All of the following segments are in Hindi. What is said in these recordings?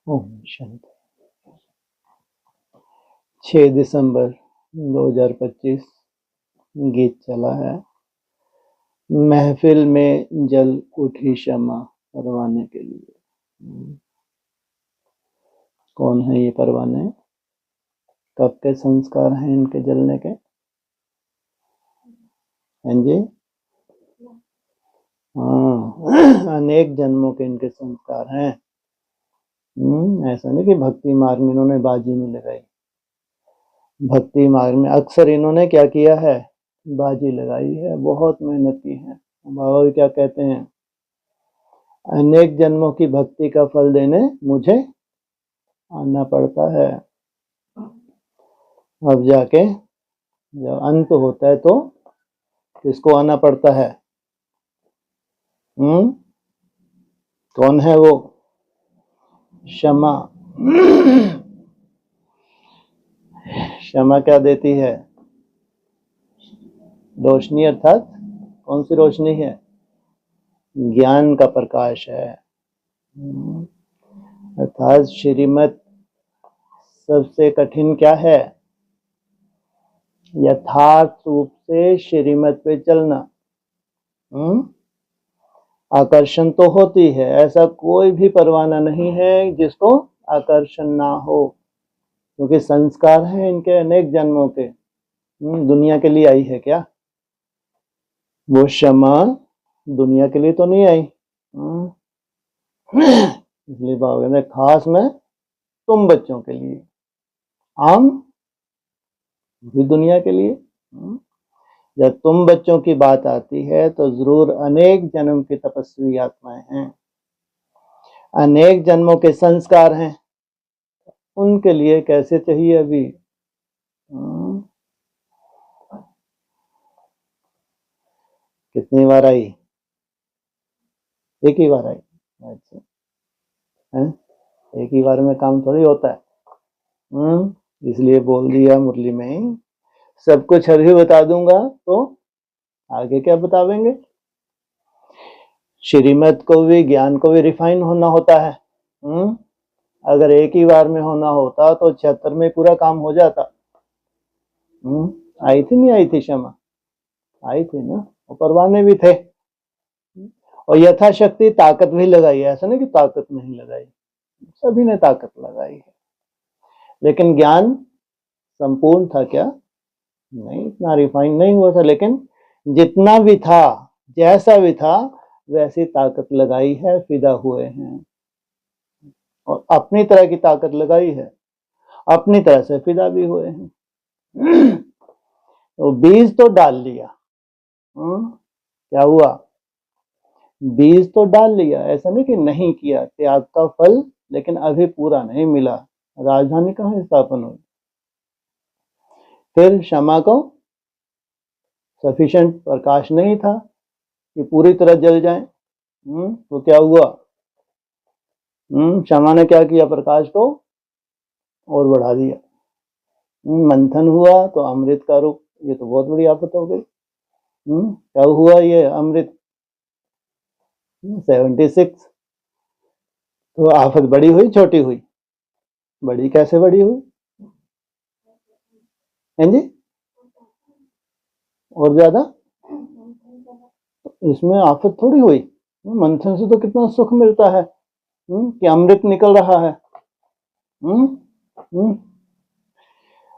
ओम शांति। 6 दिसंबर 2025 गीत चला है। महफिल में जल उठी शमा परवाने के लिए। कौन है ये परवाने? कब के संस्कार हैं इनके जलने के? हैं जी? हाँ, अनेक जन्मों के इनके संस्कार हैं। ऐसा नहीं कि भक्ति मार्ग में इन्होंने बाजी नहीं लगाई। भक्ति मार्ग में अक्सर इन्होंने क्या किया है? बाजी लगाई है, बहुत मेहनत की है। बाबा क्या कहते हैं? अनेक जन्मों की भक्ति का फल देने मुझे आना पड़ता है। अब जाके जब अंत होता है तो किसको आना पड़ता है? कौन है वो? क्षमा। क्षमा क्या देती है? रोशनी, अर्थात कौन सी रोशनी है? ज्ञान का प्रकाश है। अर्थात श्रीमत सबसे कठिन क्या है? यथार्थ रूप से श्रीमत पे चलना। आकर्षण तो होती है, ऐसा कोई भी परवाना नहीं है जिसको आकर्षण ना हो, क्योंकि संस्कार है इनके अनेक जन्मों के। दुनिया के लिए आई है क्या? वो क्षमा दुनिया के लिए तो नहीं आई। इसलिए बाबा कहते खास में तुम बच्चों के लिए, आम भी दुनिया के लिए। जब तुम बच्चों की बात आती है तो जरूर अनेक जन्म की तपस्वी आत्माएं हैं, अनेक जन्मों के संस्कार हैं। उनके लिए कैसे चाहिए अभी? कितनी बार आई? एक ही बार आई। अच्छा है? एक ही बार में काम थोड़ी होता है। इसलिए बोल दिया मुरली में, सब कुछ अभी बता दूंगा तो आगे क्या बतावेंगे? श्रीमत को भी, ज्ञान को भी रिफाइन होना होता है। अगर एक ही बार में होना होता तो 76 में पूरा काम हो जाता। आई थी नहीं आई थी क्षमा? आई थी ना। और परवाने भी थे, और यथाशक्ति ताकत भी लगाई। ऐसा नहीं कि ताकत नहीं लगाई, सभी ने ताकत लगाई है। लेकिन ज्ञान संपूर्ण था क्या? नहीं, इतना रिफाइन नहीं हुआ था। लेकिन जितना भी था, जैसा भी था, वैसी ताकत लगाई है, फिदा हुए हैं और अपनी तरह की ताकत लगाई है, अपनी तरह से फिदा भी हुए हैं। तो बीज तो डाल लिया। क्या हुआ? बीज तो डाल लिया। ऐसा नहीं कि नहीं किया, त्याग का फल लेकिन अभी पूरा नहीं मिला। राजधानी कहाँ स्थापन हुई? फिर क्षमा को सफिशिएंट प्रकाश नहीं था कि पूरी तरह जल जाए। तो क्या हुआ? क्षमा ने क्या किया? प्रकाश को और बढ़ा दिया। मंथन हुआ तो अमृत का रूप। ये तो बहुत बड़ी आफत हो गई। क्या हुआ ये अमृत? 76। तो आफत बड़ी हुई छोटी हुई? बड़ी। कैसे बड़ी हुई? हैं जी? और ज्यादा? इसमें आफत थोड़ी हुई। मंथन से तो कितना सुख मिलता है कि अमृत निकल रहा है।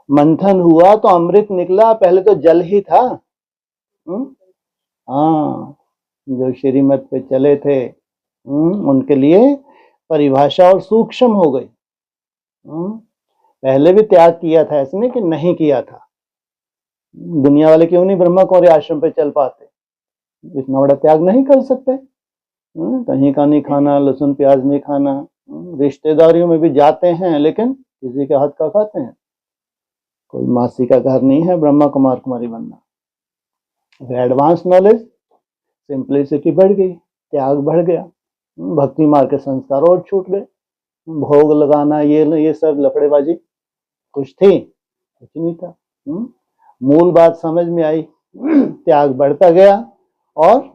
मंथन हुआ तो अमृत निकला, पहले तो जल ही था। हाँ, जो श्रीमत पे चले थे उनके लिए परिभाषा और सूक्ष्म हो गई। पहले भी त्याग किया था, ऐसे नहीं कि नहीं किया था। दुनिया वाले क्यों नहीं ब्रह्मा कुमारी आश्रम पे चल पाते? इतना बड़ा त्याग नहीं कर सकते। कहीं का नहीं खाना, लहसुन प्याज नहीं खाना। रिश्तेदारियों में भी जाते हैं लेकिन किसी के हाथ का खाते हैं। कोई मासी का घर नहीं है ब्रह्मा कुमार कुमारी बनना। एडवांस नॉलेज, सिंपलिसिटी बढ़ गई, त्याग बढ़ गया, भक्ति मार्ग के संस्कार और छूट गए। भोग लगाना, ये सब लफड़ेबाजी कुछ थी? कुछ नहीं था। मूल बात समझ में आई, त्याग बढ़ता गया। और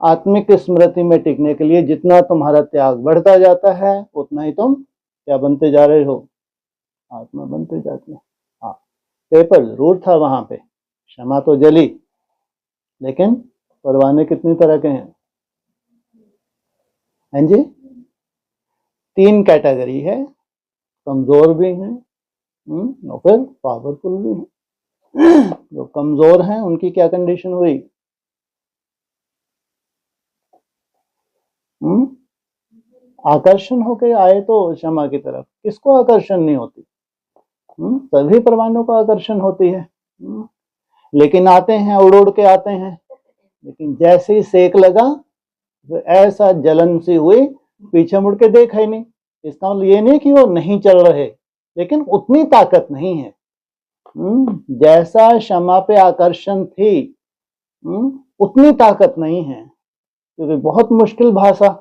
आत्मिक स्मृति में टिकने के लिए जितना तुम्हारा त्याग बढ़ता जाता है उतना ही तुम क्या बनते जा रहे हो? आत्मा बनते जाते हैं। हाँ, पेपर जरूर था वहां पे, क्षमा तो जली, लेकिन परवाने कितनी तरह के हैं? हैं जी? 3 कैटेगरी है, कमजोर भी हैं और फिर पावरफुल भी हैं। जो कमजोर हैं उनकी क्या कंडीशन हुई? आकर्षण होके आए तो क्षमा की तरफ, किसको आकर्षण नहीं होती? सभी परवानों को आकर्षण होती है। लेकिन आते हैं, उड़ उड़ के आते हैं, लेकिन जैसे ही सेक लगा तो ऐसा जलन सी हुई, पीछे मुड़ के देखा ही नहीं। इसका मतलब ये नहीं कि वो नहीं चल रहे, लेकिन उतनी ताकत नहीं है। जैसा क्षमा पे आकर्षण थी, उतनी ताकत नहीं है, क्योंकि बहुत मुश्किल भाषा,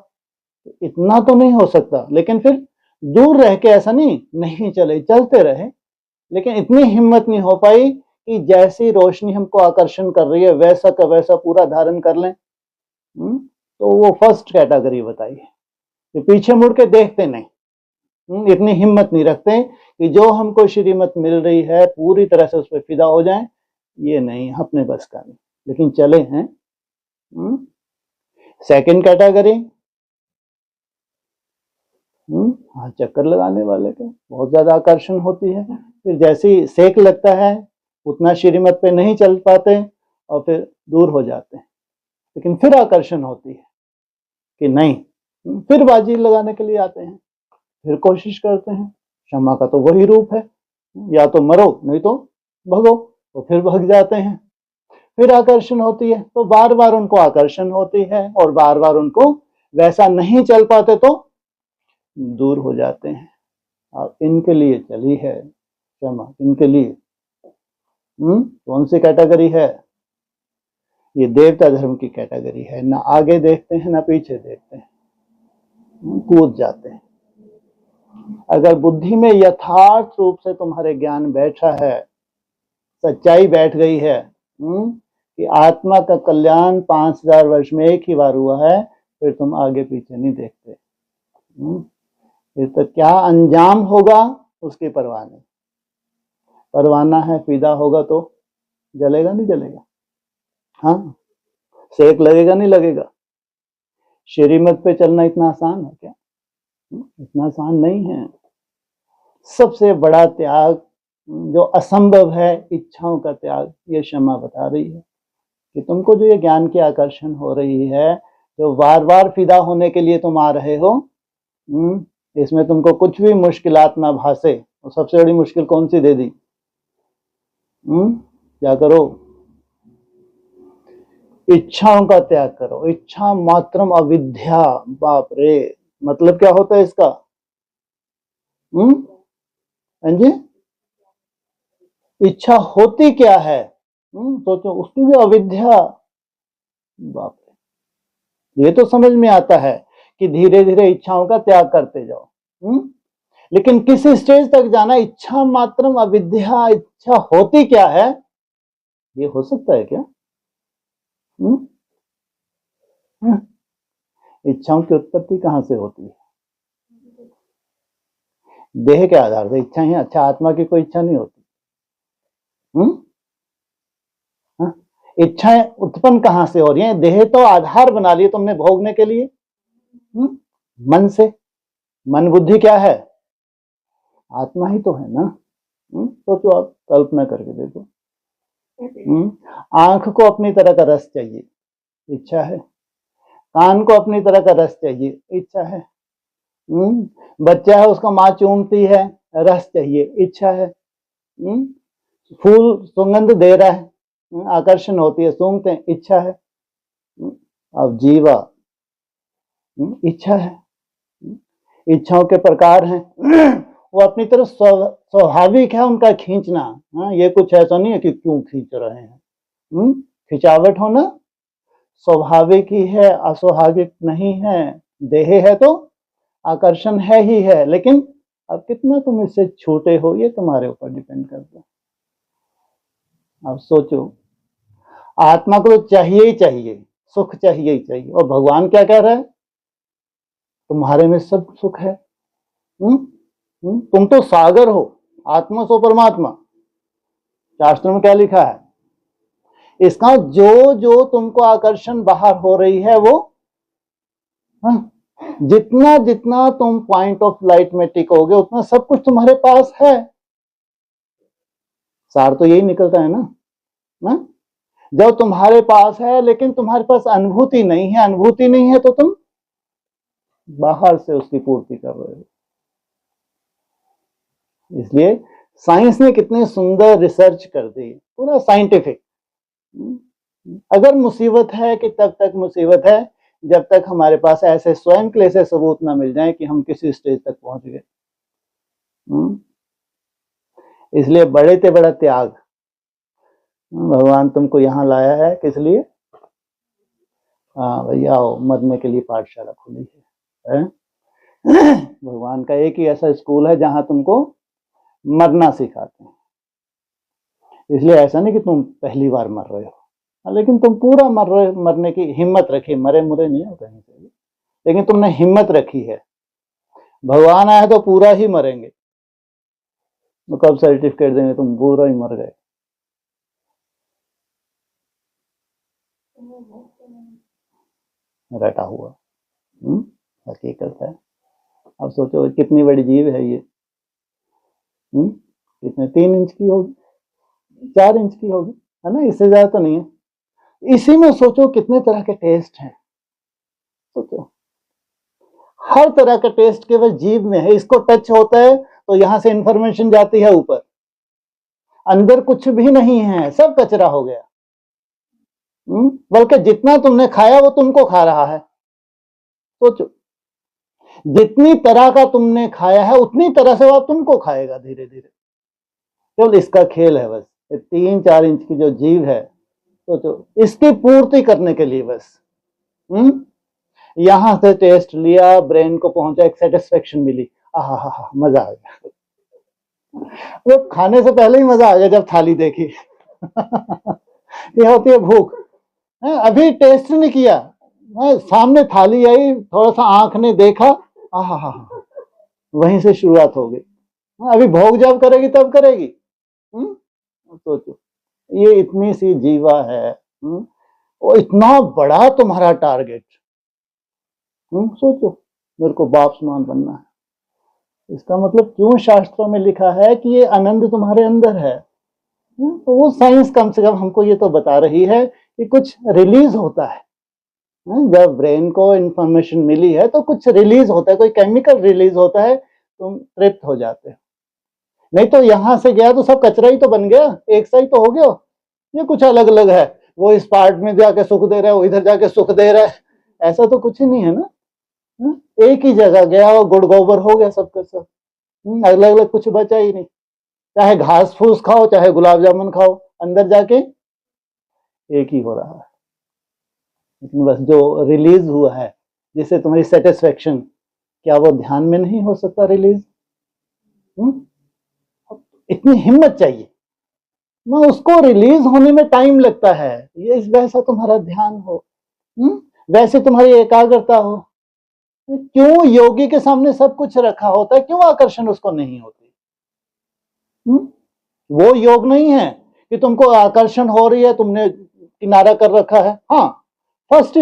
इतना तो नहीं हो सकता। लेकिन फिर दूर रह के ऐसा नहीं चले, चलते रहे, लेकिन इतनी हिम्मत नहीं हो पाई कि जैसी रोशनी हमको आकर्षण कर रही है वैसा का वैसा पूरा धारण कर लें। तो वो फर्स्ट कैटेगरी बताई कि पीछे मुड़ के देखते नहीं, इतनी हिम्मत नहीं रखते कि जो हमको श्रीमत मिल रही है पूरी तरह से उस पर फिदा हो जाए, ये नहीं, अपने बस का नहीं, लेकिन चले हैं। सेकंड कैटेगरी, हाँ, चक्कर लगाने वाले के बहुत ज्यादा आकर्षण होती है, फिर जैसे ही सेक लगता है उतना श्रीमत पे नहीं चल पाते और फिर दूर हो जाते हैं, लेकिन फिर आकर्षण होती है कि नहीं, फिर बाजी लगाने के लिए आते हैं, फिर कोशिश करते हैं। क्षमा का तो वही रूप है, या तो मरो नहीं तो भगो, तो फिर भाग जाते हैं। फिर आकर्षण होती है तो बार बार उनको आकर्षण होती है और बार बार उनको वैसा नहीं चल पाते तो दूर हो जाते हैं। और इनके लिए चली है क्षमा, इनके लिए कौन सी कैटेगरी है? ये देवता धर्म की कैटेगरी है, ना आगे देखते हैं ना पीछे देखते हैं, कूद जाते हैं। अगर बुद्धि में यथार्थ रूप से तुम्हारे ज्ञान बैठा है, सच्चाई बैठ गई है कि आत्मा का कल्याण 5000 वर्ष में एक ही बार हुआ है, फिर तुम आगे पीछे नहीं देखते। फिर तो क्या अंजाम होगा उसकी परवाह नहीं। परवाना है, फिदा होगा तो जलेगा नहीं जलेगा? हाँ, सेक लगेगा नहीं लगेगा? श्रीमत पे चलना इतना आसान है क्या? इतना आसान नहीं है। सबसे बड़ा त्याग जो असंभव है, इच्छाओं का त्याग, ये क्षमा बता रही है कि तुमको जो ये ज्ञान की आकर्षण हो रही है, जो बार बार फिदा होने के लिए तुम आ रहे हो, इसमें तुमको कुछ भी मुश्किलात ना भासे। और सबसे बड़ी मुश्किल कौन सी दे दी? क्या करो? इच्छाओं का त्याग करो। इच्छा मात्रम अविद्या। बाप रे, मतलब क्या होता है इसका? जी, इच्छा होती क्या है? सोचो, उसकी भी अविद्या। बाप रे, ये तो समझ में आता है कि धीरे धीरे इच्छाओं का त्याग करते जाओ, लेकिन किस स्टेज तक जाना? इच्छा मात्रम अविद्या। इच्छा होती क्या है? ये हो सकता है क्या? इच्छाओं की उत्पत्ति कहां से होती है? देह के आधार से इच्छा है। अच्छा, आत्मा की कोई इच्छा नहीं होती? इच्छाएं उत्पन्न कहां से हो रही हैं? देह तो आधार बना लिए तुमने भोगने के लिए, मन से। मन बुद्धि क्या है? आत्मा ही तो है ना। सोचो, आप कल्पना करके देखो, आंख को अपनी तरह का रस चाहिए, इच्छा है। कान को अपनी तरह का रस चाहिए, इच्छा है। बच्चा है, उसको माँ चूमती है, रस चाहिए, इच्छा है। फूल सुगंध दे रहा है, आकर्षण होती है, सूंघते हैं, इच्छा है। अब जीवा, इच्छा है। इच्छाओं के प्रकार हैं, वो अपनी तरफ स्वाभाविक है उनका खींचना। ये कुछ ऐसा नहीं है कि क्यों खींच रहे हैं। खिंचावट होना स्वाभाविक ही है, अस्वाभाविक नहीं है। देह है तो आकर्षण है ही है, लेकिन अब कितना तुम इससे छूटे हो, ये तुम्हारे ऊपर डिपेंड करता है। अब सोचो, आत्मा को तो चाहिए ही चाहिए, सुख चाहिए ही चाहिए, और भगवान क्या कह रहा है? तुम्हारे में सब सुख है। तुम तो सागर हो, आत्मा सो परमात्मा। शास्त्र में क्या लिखा है? इसका जो जो तुमको आकर्षण बाहर हो रही है वो, जितना जितना तुम पॉइंट ऑफ लाइट में टिकोगे उतना सब कुछ तुम्हारे पास है। सार तो यही निकलता है ना? जब तुम्हारे पास है लेकिन तुम्हारे पास अनुभूति नहीं है, अनुभूति नहीं है तो तुम बाहर से उसकी पूर्ति कर रहे हो। इसलिए साइंस ने कितनी सुंदर रिसर्च कर दी, पूरा साइंटिफिक। अगर मुसीबत है कि तब तक मुसीबत है जब तक हमारे पास ऐसे स्वयं के ऐसे सबूत ना मिल जाए कि हम किसी स्टेज तक पहुंच गए। इसलिए बड़े ते बड़ा त्याग। भगवान तुमको यहां लाया है किस लिए? हाँ भैया आओ, मरने के लिए पाठशाला खुली है? भगवान का एक ही ऐसा स्कूल है जहां तुमको मरना सिखाते हैं। इसलिए ऐसा नहीं कि तुम पहली बार मर रहे हो, लेकिन तुम पूरा मरने की हिम्मत रखी। मरे मुरे नहीं हो कहीं से, लेकिन तुमने हिम्मत रखी है। भगवान आए तो पूरा ही मरेंगे, तो कब सर्टिफिकेट देंगे तुम पूरा ही मर गए? रटा हुआ हकीकत है। अब सोचो कितनी बड़ी जीव है ये। कितने 3 इंच की होगी, 4 इंच की होगी, है ना? इससे ज्यादा तो नहीं है। इसी में सोचो कितने तरह के टेस्ट हैं। सोचो हर तरह का टेस्ट केवल जीव में है। इसको टच होता है तो यहां से इंफॉर्मेशन जाती है ऊपर, अंदर कुछ भी नहीं है, सब कचरा हो गया। बल्कि जितना तुमने खाया वो तुमको खा रहा है। सोचो जितनी तरह का तुमने खाया है उतनी तरह से वो तुमको खाएगा धीरे धीरे। केवल इसका खेल है बस। 3-4 इंच की जो जीव है, सोचो इसकी पूर्ति करने के लिए बस यहां से टेस्ट लिया, ब्रेन को पहुंचा, एक सेटिस्फेक्शन मिली, आहा मजा आ गया। वो खाने से पहले ही मजा आ गया जब थाली देखी। ये होती है भूख। अभी टेस्ट नहीं किया, सामने थाली आई, थोड़ा सा आंख ने देखा, आहा वहीं से शुरुआत हो गई। अभी भोग जब करेगी तब करेगी। सोचो ये इतनी सी जीवा है, वो इतना बड़ा तुम्हारा टारगेट। सोचो मेरे को बाप समान बनना है, इसका मतलब क्यों शास्त्रों में लिखा है कि ये आनंद तुम्हारे अंदर है? तो वो साइंस कम से कम हमको ये तो बता रही है कि कुछ रिलीज होता है। जब ब्रेन को इंफॉर्मेशन मिली है तो कुछ रिलीज होता है, कोई केमिकल रिलीज होता है, तुम तृप्त हो जाते हो। नहीं तो यहां से गया तो सब कचरा ही तो बन गया, एक सा ही तो हो गया। ये कुछ अलग अलग है, वो इस पार्ट में जाके सुख दे रहा है, वो इधर जाके सुख दे रहा है, ऐसा तो कुछ ही नहीं है ना। एक ही जगह गया और गुड़ गोबर हो गया सबका सब। अलग अलग कुछ बचा ही नहीं। चाहे घास फूस खाओ चाहे गुलाब जामुन खाओ, अंदर जाके एक ही हो रहा है। लेकिन बस जो रिलीज हुआ है जिससे तुम्हारी सेटिस्फेक्शन, क्या वो ध्यान में नहीं हो सकता रिलीज? इतनी हिम्मत चाहिए ना, उसको रिलीज होने में टाइम लगता है। ये वैसा तुम्हारा ध्यान हो, वैसे तुम्हारी एकाग्रता हो। क्यों योगी के सामने सब कुछ रखा होता है, क्यों आकर्षण उसको नहीं होती? वो योग नहीं है कि तुमको आकर्षण हो रही है, तुमने किनारा कर रखा है। हाँ फर्स्ट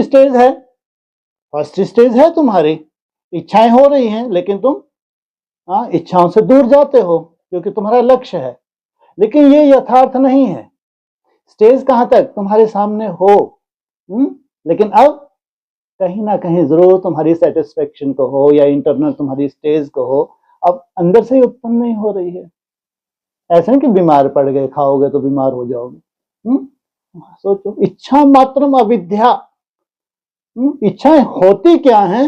स्टेज है तुम्हारी, इच्छाएं हो रही हैं लेकिन तुम इच्छाओं से दूर जाते हो क्योंकि तुम्हारा लक्ष्य है। लेकिन ये यथार्थ नहीं है। स्टेज कहां तक तुम्हारे सामने हो, लेकिन अब कहीं ना कहीं जरूर तुम्हारी सेटिस्फेक्शन को हो या इंटरनल तुम्हारी स्टेज को हो, अब अंदर से ही उत्पन्न नहीं हो रही है। ऐसा नहीं कि बीमार पड़ गए, खाओगे तो बीमार हो जाओगे। सोचो इच्छा मात्रम अविद्या, इच्छाएं होती क्या हैं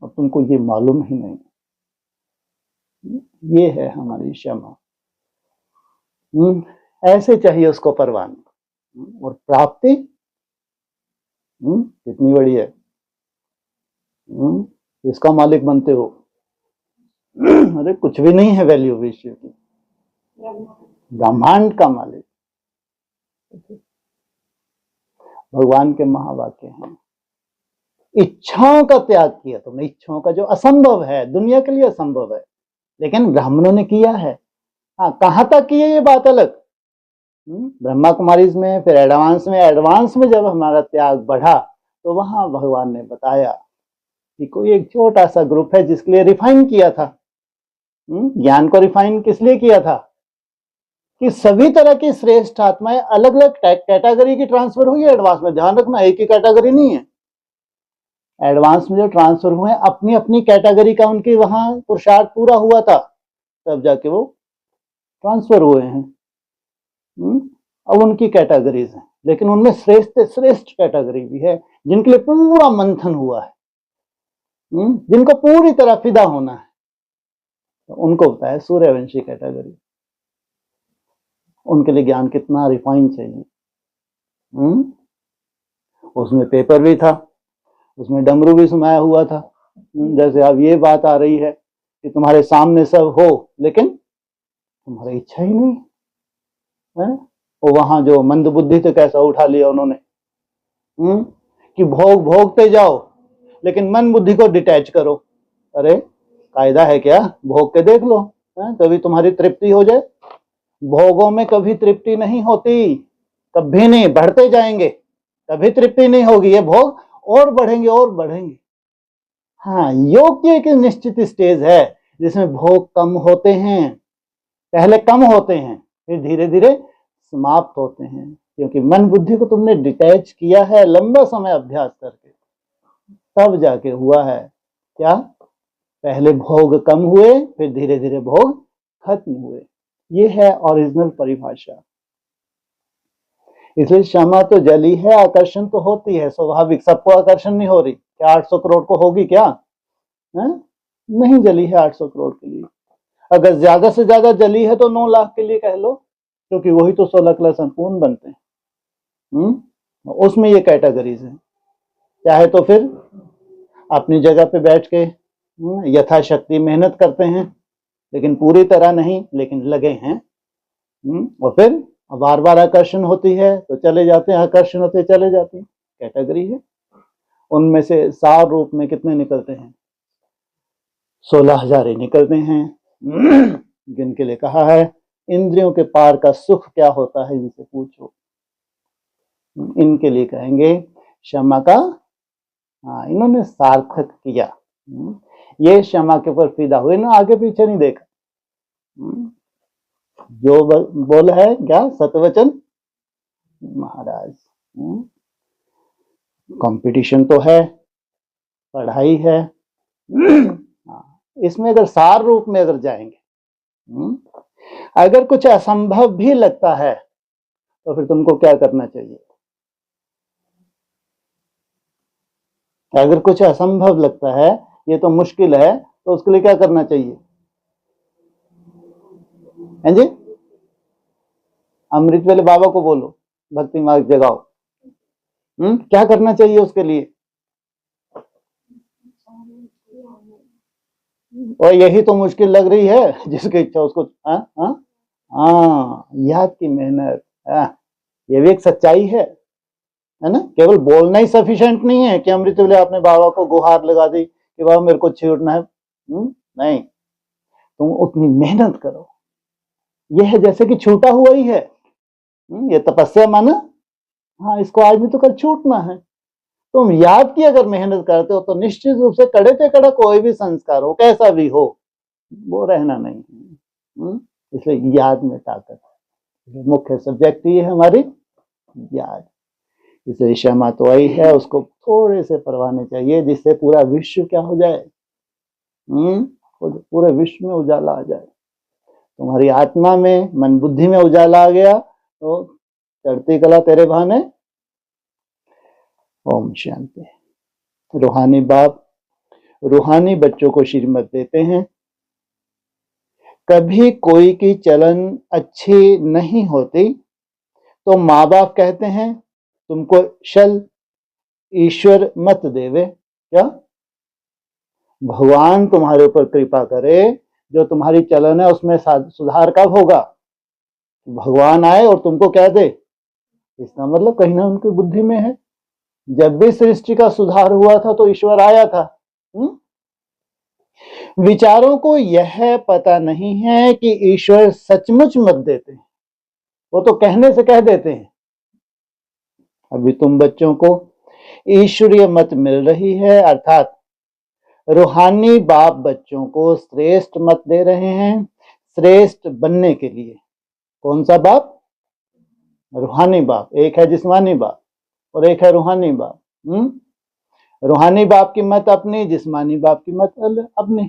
और तुमको ये मालूम ही नहीं। ये है हमारी क्षमा। ऐसे चाहिए उसको परवान। और प्राप्ति कितनी बड़ी है। इसका मालिक बनते हो, अरे कुछ भी नहीं है वैल्यू विषय की, ब्रह्मांड का मालिक। भगवान के महावाक्य हैं, इच्छाओं का त्याग किया तुमने। इच्छाओं का जो असंभव है, दुनिया के लिए असंभव है, लेकिन ब्राह्मणों ने किया है। हाँ, कहाँ तक की है ये बात अलग। ब्रह्मा कुमारीज में, फिर एडवांस में जब हमारा त्याग बढ़ा तो वहां भगवान ने बताया कि कोई एक छोटा सा ग्रुप है जिसके लिए रिफाइन किया था। ज्ञान को रिफाइन किस लिए किया था कि सभी तरह की श्रेष्ठ आत्माएं अलग अलग कैटेगरी की ट्रांसफर हुई है। एडवांस में ध्यान रखना, एक ही कैटेगरी नहीं है। एडवांस में जो ट्रांसफर हुए अपनी अपनी कैटेगरी का उनकी वहां पुरुषार्थ पूरा हुआ था, तब जाके वो ट्रांसफर हुए हैं। अब उनकी कैटेगरीज हैं, लेकिन उनमें श्रेष्ठ कैटेगरी भी है जिनके लिए पूरा मंथन हुआ है, जिनको पूरी तरह फिदा होना है, तो उनको बताया सूर्यवंशी कैटेगरी। उनके लिए ज्ञान कितना रिफाइन चाहिए। उसमें पेपर भी था, उसमें डमरू भी समाया हुआ था। जैसे अब ये बात आ रही है कि तुम्हारे सामने सब हो लेकिन तुम्हारी इच्छा ही नहीं है। वो वहां जो मंद बुद्धि थे कैसा उठा लिया उन्होंने, कि भोगते जाओ लेकिन मन बुद्धि को डिटैच करो। अरे कायदा है क्या, भोग के देख लो, कभी तुम्हारी तृप्ति हो जाए। भोगों में कभी तृप्ति नहीं होती, कभी नहीं, बढ़ते जाएंगे, कभी तृप्ति नहीं होगी। ये भोग और बढ़ेंगे और बढ़ेंगे। हाँ, योग की एक निश्चित स्टेज है जिसमें भोग कम होते हैं, पहले कम होते हैं, फिर धीरे धीरे समाप्त होते हैं, क्योंकि मन बुद्धि को तुमने डिटैच किया है लंबा समय अभ्यास करके, तब जाके हुआ है क्या, पहले भोग कम हुए फिर धीरे धीरे भोग खत्म हुए। ये है ओरिजिनल परिभाषा। इसलिए क्षमा तो जली है, आकर्षण तो होती है स्वाभाविक। सबको आकर्षण नहीं हो रही क्या? 800 करोड़ को होगी क्या? नहीं जली है 800 करोड़ के लिए। अगर ज्यादा से ज्यादा जली है तो 9 लाख के लिए कह लो, क्योंकि वही तो 16 कला संपूर्ण बनते हैं। उसमें ये कैटेगरीज है। चाहे तो फिर अपनी जगह पे बैठ के यथाशक्ति मेहनत करते हैं, लेकिन पूरी तरह नहीं, लेकिन लगे हैं। और फिर बार बार आकर्षण होती है तो चले जाते हैं, आकर्षण होते चले जाते हैं, कैटेगरी है। उनमें से सार रूप में कितने निकलते हैं? 16,000 ही निकलते हैं। जिनके लिए कहा है इंद्रियों के पार का सुख क्या होता है, इनसे पूछो। इनके लिए कहेंगे क्षमा का, हाँ, इन्होंने सार्थक किया। ये क्षमा के ऊपर फिदा हुए ना, आगे पीछे नहीं देखा। जो बोला है क्या सतवचन महाराज। कंपटीशन तो है, पढ़ाई है। इसमें अगर सार रूप में अगर जाएंगे, अगर कुछ असंभव भी लगता है तो फिर तुमको क्या करना चाहिए? अगर कुछ असंभव लगता है, ये तो मुश्किल है, तो उसके लिए क्या करना चाहिए? हैं जी? अमृत वाले बाबा को बोलो, भक्ति मार्ग जगाओ। क्या करना चाहिए उसके लिए? और यही तो मुश्किल लग रही है, जिसकी इच्छा उसको। याद की मेहनत, ये भी एक सच्चाई है ना। केवल बोलना ही सफिशिएंट नहीं है कि अमृत वाले आपने बाबा को गुहार लगा दी कि बाबा मेरे को छूटना है। नहीं, तुम उतनी मेहनत करो। यह है जैसे कि छूटा हुआ ही है। ये तपस्या माना, हाँ, इसको आज भी तो कल छूटना है। तुम याद की अगर मेहनत करते हो तो निश्चित रूप से कड़े से कड़ा कोई भी संस्कार हो, कैसा भी हो, वो रहना नहीं है। इसलिए याद में ताकत है। मुख्य सब्जेक्ट ये है हमारी याद। इसलिए क्षमा तो आई है, उसको थोड़े से परवाने चाहिए, जिससे पूरा विश्व क्या हो जाए, पूरे विश्व में उजाला आ जाए। तुम्हारी आत्मा में, मन बुद्धि में उजाला आ गया तो चढ़ती कला तेरे बहाने। ओम शांति। रूहानी बाप रूहानी बच्चों को श्रीमत देते हैं, कभी कोई की चलन अच्छी नहीं होती तो माँ बाप कहते हैं तुमको शल ईश्वर मत देवे। क्या? भगवान तुम्हारे ऊपर कृपा करे, जो तुम्हारी चलन है उसमें सुधार कब होगा? भगवान आए और तुमको कह दे, इसका मतलब कहीं ना उनकी बुद्धि में है। जब भी सृष्टि का सुधार हुआ था तो ईश्वर आया था। विचारों को यह पता नहीं है कि ईश्वर सचमुच मत देते हैं, वो तो कहने से कह देते हैं। अभी तुम बच्चों को ईश्वरीय मत मिल रही है, अर्थात रूहानी बाप बच्चों को श्रेष्ठ मत दे रहे हैं श्रेष्ठ बनने के लिए। कौन सा बाप? रूहानी बाप। एक है जिस्मानी बाप और एक है रूहानी बाप। रूहानी बाप की मत अपनी, जिस्मानी बाप की मत अपनी।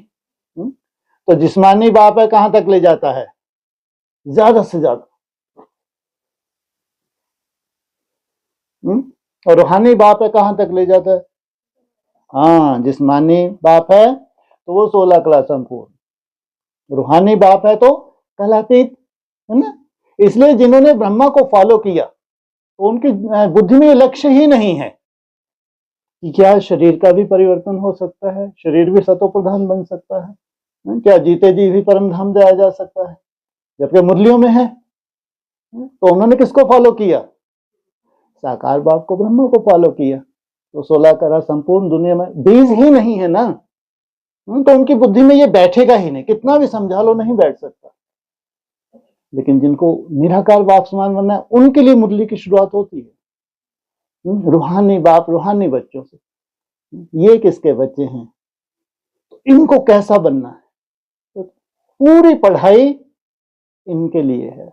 तो जिस्मानी बाप है कहां तक ले जाता है? ज्यादा से ज्यादा। और रूहानी बाप है कहां तक ले जाता है? हाँ, जिस्मानी बाप है तो वो 16 कला संपूर्ण, रूहानी बाप है तो कलातीत, है ना। इसलिए जिन्होंने ब्रह्मा को फॉलो किया तो उनकी बुद्धि में लक्ष्य ही नहीं है कि क्या शरीर का भी परिवर्तन हो सकता है, शरीर भी सतो प्रधान बन सकता है, क्या जीते जी भी परम धाम जाया जा सकता है, जबकि मुरलियों में है। तो उन्होंने किसको फॉलो किया? साकार बाप को, ब्रह्मा को फॉलो किया। तो 16 कला संपूर्ण दुनिया में बीज ही नहीं है ना, तो उनकी बुद्धि में ये बैठेगा ही नहीं, कितना भी समझा लो नहीं बैठ सकता। लेकिन जिनको निराकार बाप समान बनना है उनके लिए मुरली की शुरुआत होती है रूहानी बाप रूहानी बच्चों से। ये किसके बच्चे हैं? तो इनको कैसा बनना है? तो पूरी पढ़ाई इनके लिए है।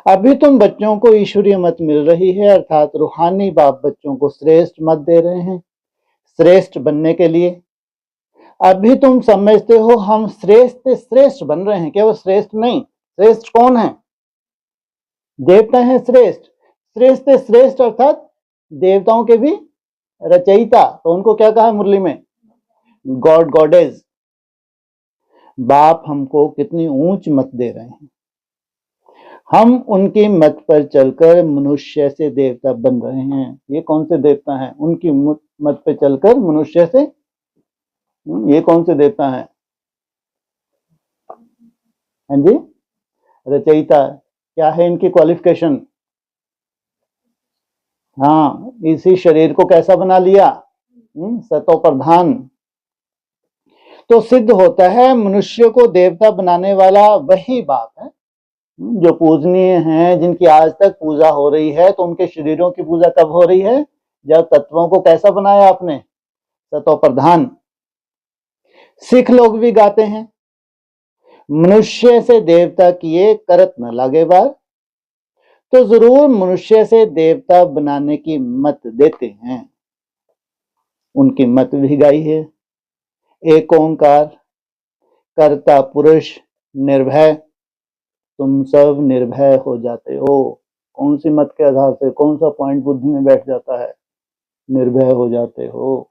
अभी तुम बच्चों को ईश्वरीय मत मिल रही है, अर्थात रूहानी बाप बच्चों को श्रेष्ठ मत दे रहे हैं श्रेष्ठ बनने के लिए। अभी तुम समझते हो हम श्रेष्ठ से श्रेष्ठ बन रहे हैं, केवल श्रेष्ठ नहीं। श्रेष्ठ कौन है? देवता है श्रेष्ठ। श्रेष्ठ से श्रेष्ठ अर्थात देवताओं के भी रचयिता। तो उनको क्या कहा मुरली में? God goddess. बाप हमको कितनी ऊंच मत दे रहे हैं, हम उनकी मत पर चलकर मनुष्य से देवता बन रहे हैं। ये कौन से देवता हैं? उनकी मत पर चलकर मनुष्य से। ये कौन से देवता हैं? हाँ जी, रचयिता। क्या है इनकी क्वालिफिकेशन? हाँ, इसी शरीर को कैसा बना लिया? सतो प्रधान। तो सिद्ध होता है मनुष्य को देवता बनाने वाला वही बाप है जो पूजनीय हैं, जिनकी आज तक पूजा हो रही है। तो उनके शरीरों की पूजा कब हो रही है? जब तत्वों को कैसा बनाया आपने? सतो प्रधान। सिख लोग भी गाते हैं, मनुष्य से देवता किए करत न लागे बार। तो जरूर मनुष्य से देवता बनाने की मत देते हैं। उनकी मत भी गाई है, एक ओंकार कर्ता पुरुष निर्भय, तुम सब निर्भय हो जाते हो। कौन सी मत के आधार से, कौन सा पॉइंट बुद्धि में बैठ जाता है? निर्भय हो जाते हो।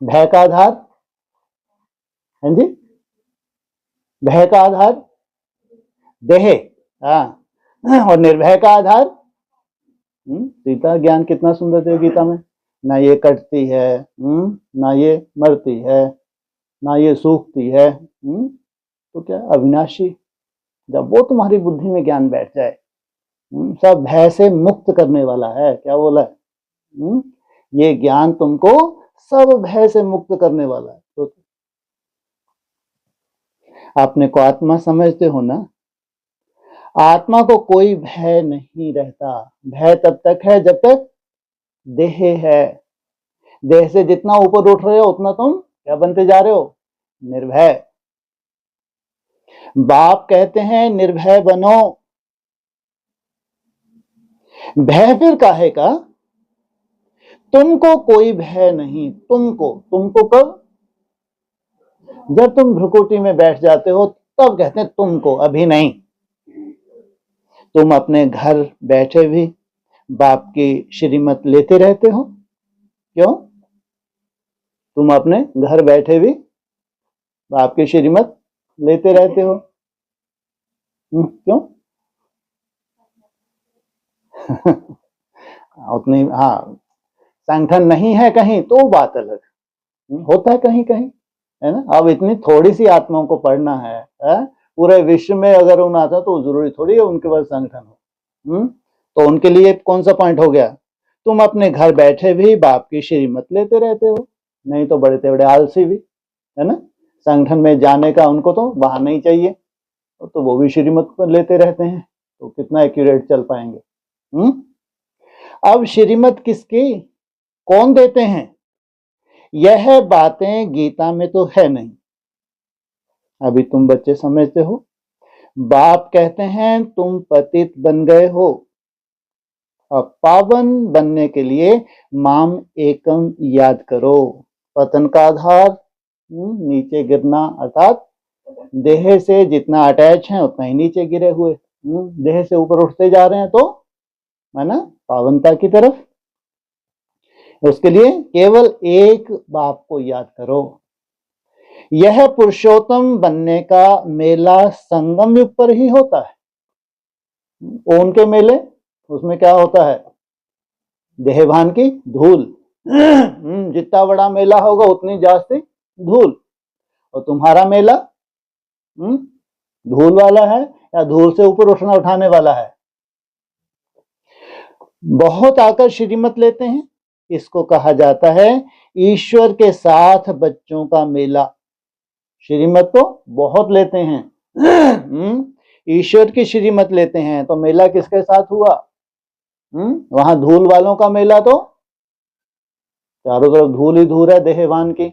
भय का आधार? हाँ जी, भय का आधार देह। हाँ, और निर्भय का आधार सीता ज्ञान कितना सुंदर है गीता में। ना ये कटती है, ना ये मरती है, ना ये सूखती है, तो क्या अविनाशी। जब वो तुम्हारी बुद्धि में ज्ञान बैठ जाए, सब भय से मुक्त करने वाला है। क्या बोला है? ये ज्ञान तुमको सब भय से मुक्त करने वाला है। तो अपने को आत्मा समझते हो ना? आत्मा को कोई भय नहीं रहता। भय तब तक है जब तक देह है। देह से जितना ऊपर उठ रहे हो उतना तुम क्या बनते जा रहे हो? निर्भय। बाप कहते हैं निर्भय बनो। भय फिर काहे का? तुमको कोई भय नहीं। तुमको कब? जब तुम भ्रुकुटी में बैठ जाते हो तब कहते हैं तुमको, अभी नहीं। तुम अपने घर बैठे भी बाप की श्रीमत लेते रहते हो। क्यों? तुम अपने घर बैठे भी बाप की श्रीमत लेते रहते हो। क्यों? उतनी, हाँ, संगठन नहीं है कहीं तो बात अलग, होता है कहीं कहीं, है ना। अब इतनी थोड़ी सी आत्माओं को पढ़ना है, पूरे विश्व में अगर उन आता तो जरूरी थोड़ी है उनके पास संगठन हो। तो उनके लिए कौन सा पॉइंट हो गया? तुम अपने घर बैठे भी बाप की श्रीमत लेते रहते हो, नहीं तो बड़े बड़े आलसी भी, है ना, संगठन में जाने का उनको तो बहाना ही चाहिए, तो वो भी श्रीमत पर लेते रहते हैं, तो कितना एक्यूरेट चल पाएंगे। अब श्रीमत किसकी, कौन देते हैं, यह बातें गीता में तो है नहीं। अभी तुम बच्चे समझते हो, बाप कहते हैं तुम पतित बन गए हो, अब पावन बनने के लिए माम एकम याद करो। पतन का आधार नीचे गिरना, अर्थात देह से जितना अटैच है उतना ही नीचे गिरे हुए, देह से ऊपर उठते जा रहे हैं, तो है ना पावनता की तरफ। उसके लिए केवल एक बाप को याद करो। यह पुरुषोत्तम बनने का मेला संगम युग पर ही होता है। उनके मेले, उसमें क्या होता है, देहभान की धूल, जितना बड़ा मेला होगा उतनी जास्ती धूल। और तुम्हारा मेला धूल वाला है या धूल से ऊपर उठना उठाने वाला है। बहुत आकर श्रीमत लेते हैं, इसको कहा जाता है ईश्वर के साथ बच्चों का मेला। श्रीमत तो बहुत लेते हैं, ईश्वर की श्रीमत लेते हैं, तो मेला किसके साथ हुआ, वहां धूल वालों का मेला, तो चारों तरफ धूल ही धूल है देहवान की।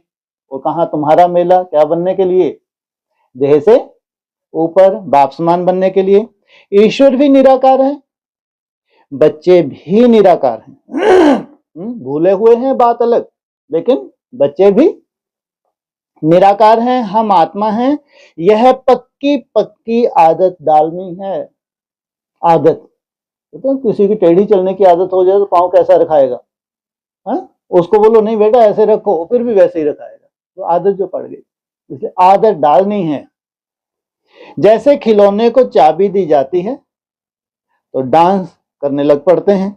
और कहा तुम्हारा मेला, क्या बनने के लिए, देह से ऊपर बाप समान बनने के लिए। ईश्वर भी निराकार है, बच्चे भी निराकार हैं, भूले हुए हैं बात अलग, लेकिन बच्चे भी निराकार हैं, हम आत्मा हैं। यह पक्की पक्की आदत डालनी है। आदत तो किसी की टेढ़ी चलने की आदत हो जाए तो पाँव कैसा रखाएगा, उसको बोलो नहीं बेटा ऐसे रखो, फिर भी वैसे ही रखाएगा, तो आदत जो पड़ गई, इसलिए आदत डालनी है। जैसे खिलौने को चाबी दी जाती है तो डांस करने लग पड़ते हैं,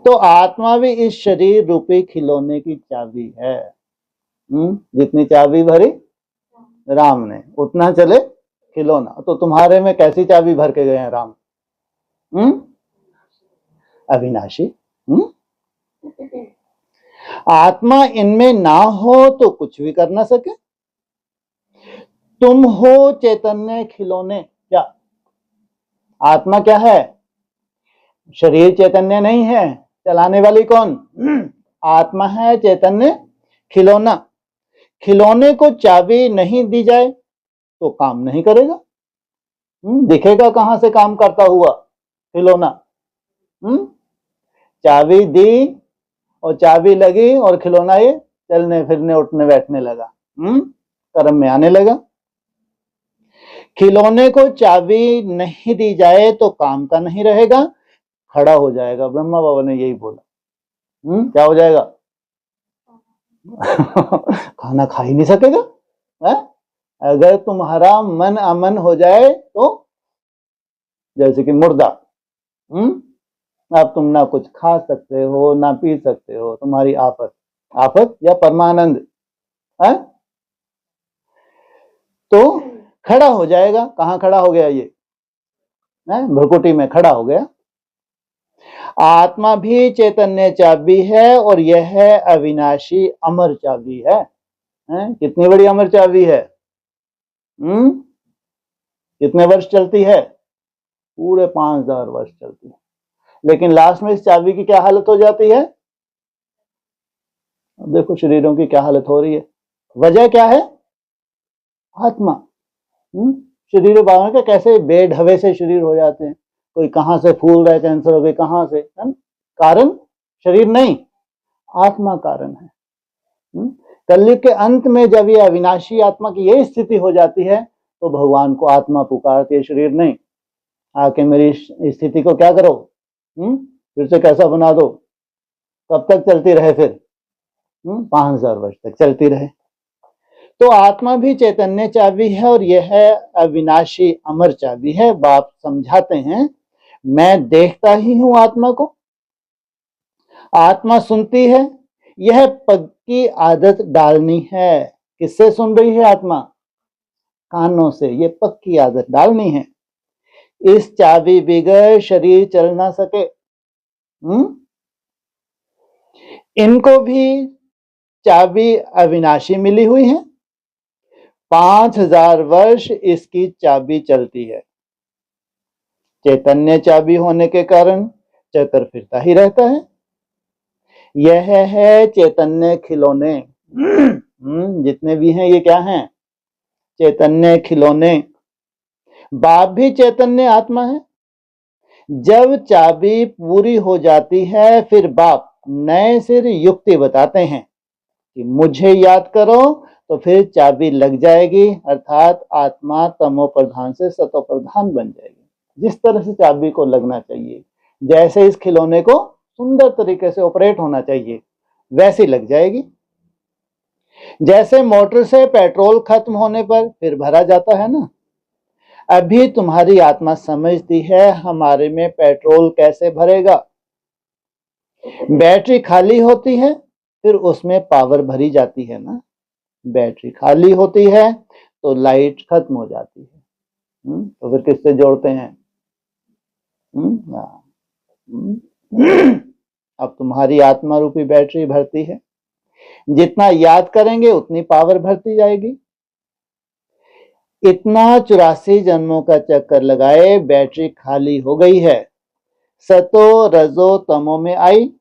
तो आत्मा भी इस शरीर रूपी खिलौने की चाबी है। जितनी चाबी भरी राम ने उतना चले खिलौना। तो तुम्हारे में कैसी चाबी भर के गए हैं राम, अविनाशी। आत्मा इनमें ना हो तो कुछ भी कर ना सके। तुम हो चैतन्य खिलौने, क्या आत्मा क्या है, शरीर चैतन्य नहीं है, चलाने वाली कौन, आत्मा है चैतन्य खिलौना। खिलौने को चाबी नहीं दी जाए तो काम नहीं करेगा, दिखेगा कहां से काम करता हुआ खिलौना। चाबी दी और चाबी लगी और खिलौना ये चलने फिरने उठने बैठने लगा, कर्म में आने लगा। खिलौने को चाबी नहीं दी जाए तो काम का नहीं रहेगा, खड़ा हो जाएगा। ब्रह्मा बाबा ने यही बोला, क्या हो जाएगा खाना खा ही नहीं सकेगा, है? अगर तुम्हारा मन अमन हो जाए तो जैसे कि मुर्दा, अब तुम ना कुछ खा सकते हो ना पी सकते हो, तुम्हारी आफत, आफत या परमानंद है, तो खड़ा हो जाएगा। कहां खड़ा हो गया ये, भ्रुकुटी में खड़ा हो गया। आत्मा भी चैतन्य चाबी है और यह है अविनाशी अमर चाबी है। कितनी बड़ी अमर चाबी है, कितने वर्ष चलती है, पूरे 5000 वर्ष चलती है। लेकिन लास्ट में इस चाबी की क्या हालत हो जाती है, देखो शरीरों की क्या हालत हो रही है। वजह क्या है, आत्मा। शरीर बाबा के कैसे बेढवे से शरीर हो जाते हैं, कोई कहां से फूल रहा है, कैंसर हो गई कहां से, कारण शरीर नहीं, आत्मा कारण है। कलयुग के अंत में जब ये अविनाशी आत्मा की यही स्थिति हो जाती है तो भगवान को आत्मा पुकारती है, शरीर नहीं। आके मेरी स्थिति को क्या करो, फिर से कैसा बना दो, कब तक चलती रहे, फिर 5000 वर्ष तक चलती रहे। तो आत्मा भी चैतन्य चाबी है और यह है अविनाशी अमर चाबी है। बाप समझाते हैं, मैं देखता ही हूं आत्मा को, आत्मा सुनती है, यह पक्की आदत डालनी है। किससे सुन रही है आत्मा, कानों से, ये पक्की आदत डालनी है। इस चाबी बगैर शरीर चल ना सके, इनको भी चाबी अविनाशी मिली हुई है। 5000 वर्ष इसकी चाबी चलती है। चैतन्य चाबी होने के कारण चक्र फिरता ही रहता है। यह है चैतन्य खिलौने। जितने भी हैं ये क्या हैं? चैतन्य खिलौने। बाप भी चैतन्य आत्मा है। जब चाबी पूरी हो जाती है फिर बाप नए सिर युक्ति बताते हैं कि मुझे याद करो, तो फिर चाबी लग जाएगी, अर्थात आत्मा तमो प्रधान से सतो प्रधान बन जाएगी। जिस तरह से चाबी को लगना चाहिए, जैसे इस खिलौने को सुंदर तरीके से ऑपरेट होना चाहिए, वैसी लग जाएगी। जैसे मोटर से पेट्रोल खत्म होने पर फिर भरा जाता है ना, अभी तुम्हारी आत्मा समझती है हमारे में पेट्रोल कैसे भरेगा। बैटरी खाली होती है फिर उसमें पावर भरी जाती है ना। बैटरी खाली होती है तो लाइट खत्म हो जाती है। तो फिर किससे जोड़ते हैं? अब तुम्हारी आत्मा रूपी बैटरी भरती है, जितना याद करेंगे उतनी पावर भरती जाएगी। इतना 84 जन्मों का चक्कर लगाए बैटरी खाली हो गई है, सतो रजो तमो में आई।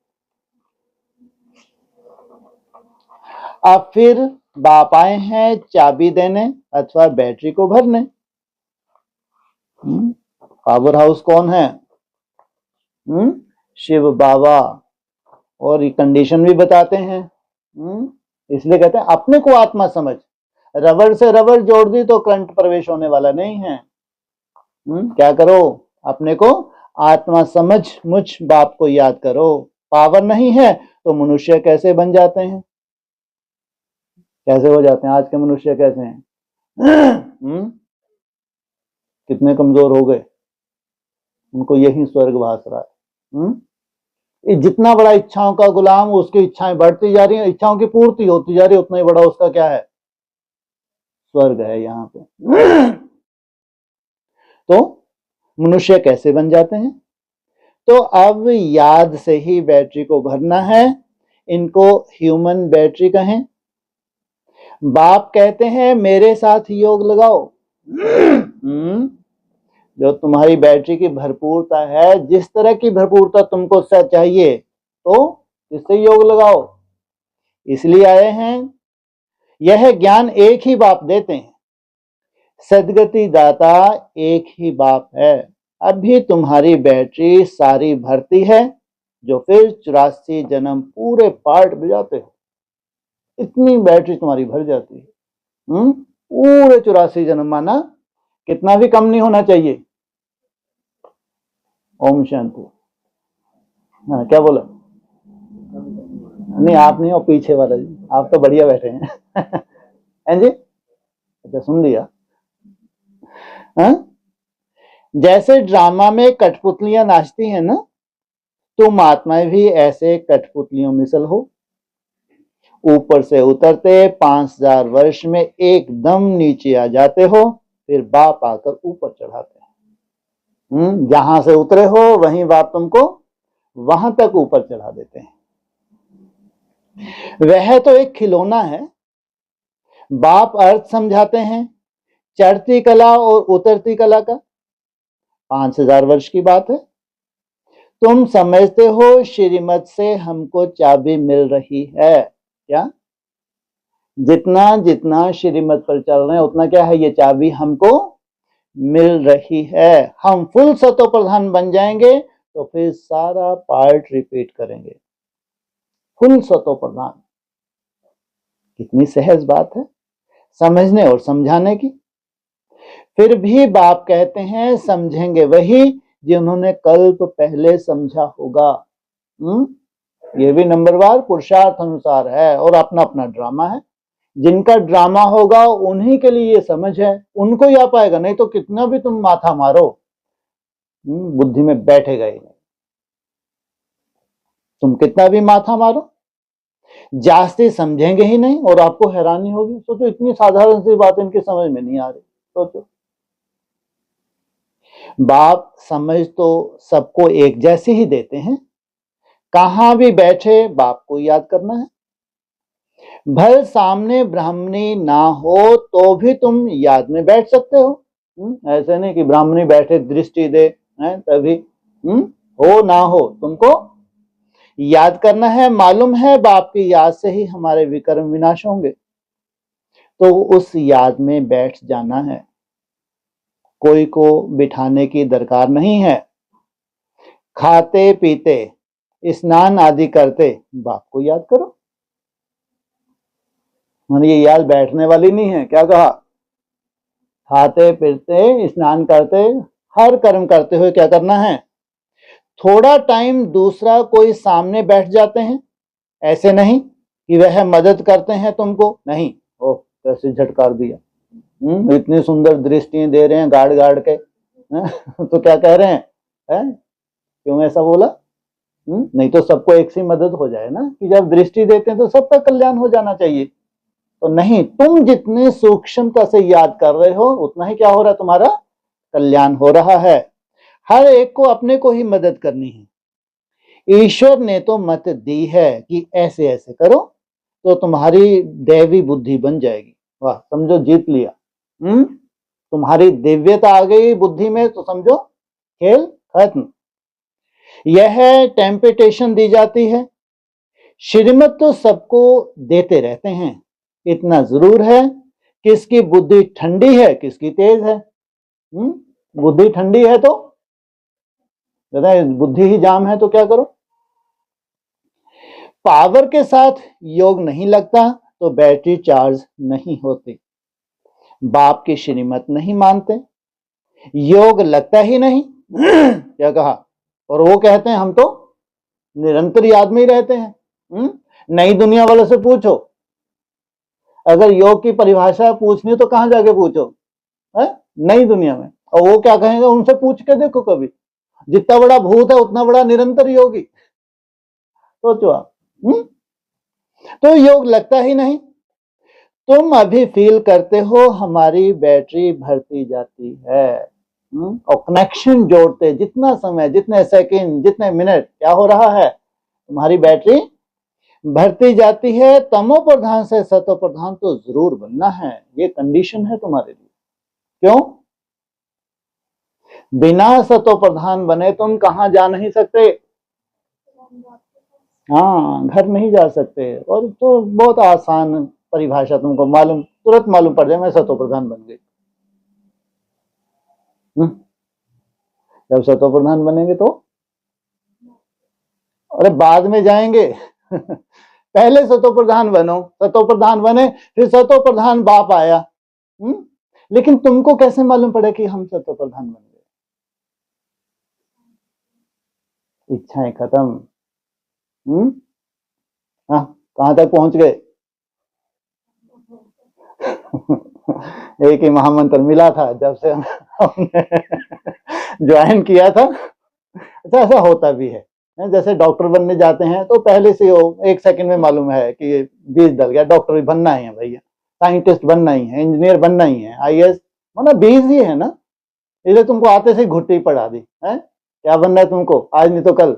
अब फिर बाप आए हैं चाबी देने अथवा बैटरी को भरने। पावर हाउस कौन है? शिव बाबा। और ये कंडीशन भी बताते हैं। इसलिए कहते हैं अपने को आत्मा समझ। रबर से रबर जोड़ दी तो करंट प्रवेश होने वाला नहीं है। क्या करो? अपने को आत्मा समझ, मुझ बाप को याद करो। पावर नहीं है तो मनुष्य कैसे बन जाते हैं? कैसे हो जाते हैं? आज के मनुष्य कैसे हैं? कितने कमजोर हो गए। उनको यही स्वर्ग भास रहा है। जितना बड़ा इच्छाओं का गुलाम, उसकी इच्छाएं बढ़ती जा रही हैं, इच्छाओं की पूर्ति होती जा रही है, उतना ही बड़ा उसका क्या है? स्वर्ग है यहाँ पे। तो मनुष्य कैसे बन जाते हैं? तो अब याद से ही बैटरी को भरना है। इनको ह्यूमन बैटरी कहें। बाप कहते हैं मेरे साथ योग लगाओ। जो तुम्हारी बैटरी की भरपूरता है, जिस तरह की भरपूरता तुमको चाहिए, तो इससे योग लगाओ। इसलिए आए हैं। यह ज्ञान एक ही बाप देते हैं। सदगति दाता एक ही बाप है। अभी तुम्हारी बैटरी सारी भरती है, जो फिर 84 जन्म पूरे पार्ट बजाते हो। इतनी बैटरी तुम्हारी भर जाती है। पूरे 84 जन्म, माना कितना भी कम नहीं होना चाहिए। ओम शांति। हाँ, क्या बोला? नहीं, आप नहीं हो, पीछे वाला जी। आप तो बढ़िया बैठे हैं। हैं जी? अच्छा, सुन लिया। हाँ? जैसे ड्रामा में कठपुतलियां नाचती हैं ना, तुम आत्माएं भी ऐसे कठपुतलियों मिसल हो। ऊपर से उतरते 5000 वर्ष में एकदम नीचे आ जाते हो, फिर बाप आकर ऊपर चढ़ाते हैं। जहां से उतरे हो वहीं बाप तुमको वहां तक ऊपर चढ़ा देते हैं। वह तो एक खिलौना है। बाप अर्थ समझाते हैं चढ़ती कला और उतरती कला का। 5000 वर्ष की बात है। तुम समझते हो श्रीमत से हमको चाबी मिल रही है क्या? जितना जितना श्रीमत पर चल रहे हैं उतना क्या है? ये चाबी हमको मिल रही है। हम फुल सतो प्रधान बन जाएंगे तो फिर सारा पार्ट रिपीट करेंगे। फुल सतो प्रधान। कितनी सहज बात है समझने और समझाने की। फिर भी बाप कहते हैं समझेंगे वही जिन्होंने कल्प पहले समझा होगा। ये भी नंबरवार पुरुषार्थ अनुसार है और अपना अपना ड्रामा है। जिनका ड्रामा होगा उन्हीं के लिए ये समझ है, उनको ही आ पाएगा। नहीं तो कितना भी तुम माथा मारो, बुद्धि में बैठेगा ही नहीं। तुम कितना भी माथा मारो, जास्ती समझेंगे ही नहीं और आपको हैरानी होगी। सोचो, इतनी साधारण सी बात इनकी समझ में नहीं आ रही। सोचो, बाप समझ तो सबको एक जैसी ही देते हैं, कहां भी बैठे बाप को याद करना है। भल सामने ब्राह्मणी ना हो तो भी तुम याद में बैठ सकते हो। ऐसे नहीं कि ब्राह्मणी बैठे दृष्टि दे तभी हो ना हो, तुमको याद करना है। मालूम है बाप की याद से ही हमारे विकर्म विनाश होंगे, तो उस याद में बैठ जाना है। कोई को बिठाने की दरकार नहीं है। खाते पीते स्नान आदि करते बाप को याद करो। ये याद बैठने वाली नहीं है। क्या कहा? खाते पीते स्नान करते हर कर्म करते हुए क्या करना है? थोड़ा टाइम दूसरा कोई सामने बैठ जाते हैं, ऐसे नहीं कि वह मदद करते हैं तुमको, नहीं। ओह कैसे झटकार दिया, इतनी सुंदर दृष्टि दे रहे हैं गाड़ गाड़ के, तो क्या कह रहे हैं, क्यों ऐसा बोला? नहीं तो सबको एक सी मदद हो जाए ना, कि जब दृष्टि देते हैं तो सबका कल्याण हो जाना चाहिए। तो नहीं, तुम जितने सूक्ष्मता से याद कर रहे हो उतना ही क्या हो रहा है, तुम्हारा कल्याण हो रहा है। हर एक को अपने को ही मदद करनी है। ईश्वर ने तो मत दी है कि ऐसे ऐसे करो, तो तुम्हारी दैवी बुद्धि बन जाएगी। वाह, समझो जीत लिया। तुम्हारी दिव्यता आ गई बुद्धि में तो समझो खेल खत्म। यह टेम्पटेशन दी जाती है। श्रीमत तो सबको देते रहते हैं। इतना जरूर है किसकी बुद्धि ठंडी है किसकी तेज है। बुद्धि ठंडी है तो बुद्धि ही जाम है तो क्या करो। पावर के साथ योग नहीं लगता तो बैटरी चार्ज नहीं होती। बाप की श्रीमत नहीं मानते, योग लगता ही नहीं। क्या कहा? और वो कहते हैं हम तो निरंतर याद में ही रहते हैं। नई दुनिया वालों से पूछो, अगर योग की परिभाषा पूछनी तो कहां जाके पूछो, नई दुनिया में। और वो क्या कहेंगे, उनसे पूछ के देखो कभी। जितना बड़ा भूत है उतना बड़ा निरंतर योगी, सोचो आप। तो योग लगता ही नहीं। तुम अभी फील करते हो हमारी बैटरी भरती जाती है, और कनेक्शन जोड़ते जितना समय, जितने सेकंड, जितने मिनट क्या हो रहा है, तुम्हारी बैटरी भरती जाती है। तमो प्रधान से सतो प्रधान तो जरूर बनना है, ये कंडीशन है तुम्हारे लिए। क्यों? बिना सतो प्रधान बने तुम कहां जा नहीं सकते। हाँ, घर नहीं जा सकते। और तो बहुत आसान परिभाषा तुमको मालूम, तुरंत मालूम पड़ जाए, मैं सतो प्रधान बन गई। जब सतो प्रधान बनेंगे तो अरे बाद में जाएंगे। पहले सतो प्रधान बनो, सतो प्रधान बने फिर सतो प्रधान बाप आया। लेकिन तुमको कैसे मालूम पड़े कि हम सतो प्रधान बन गए? इच्छाएं खत्म। कहां तक पहुंच गए? एक ही महामंत्र मिला था जब से हमने ज्वाइन किया था। अच्छा, ऐसा होता भी है। जैसे डॉक्टर बनने जाते हैं तो पहले से वो 1 सेकंड में मालूम है कि ये बीज डल गया, डॉक्टर भी बनना ही है भैया, साइंटिस्ट बनना ही है, इंजीनियर बनना ही है, IAS, मतलब बीज ही है ना। इसलिए तुमको आते से घुट्टी पड़ा दी है, क्या बनना है तुमको, आज नहीं तो कल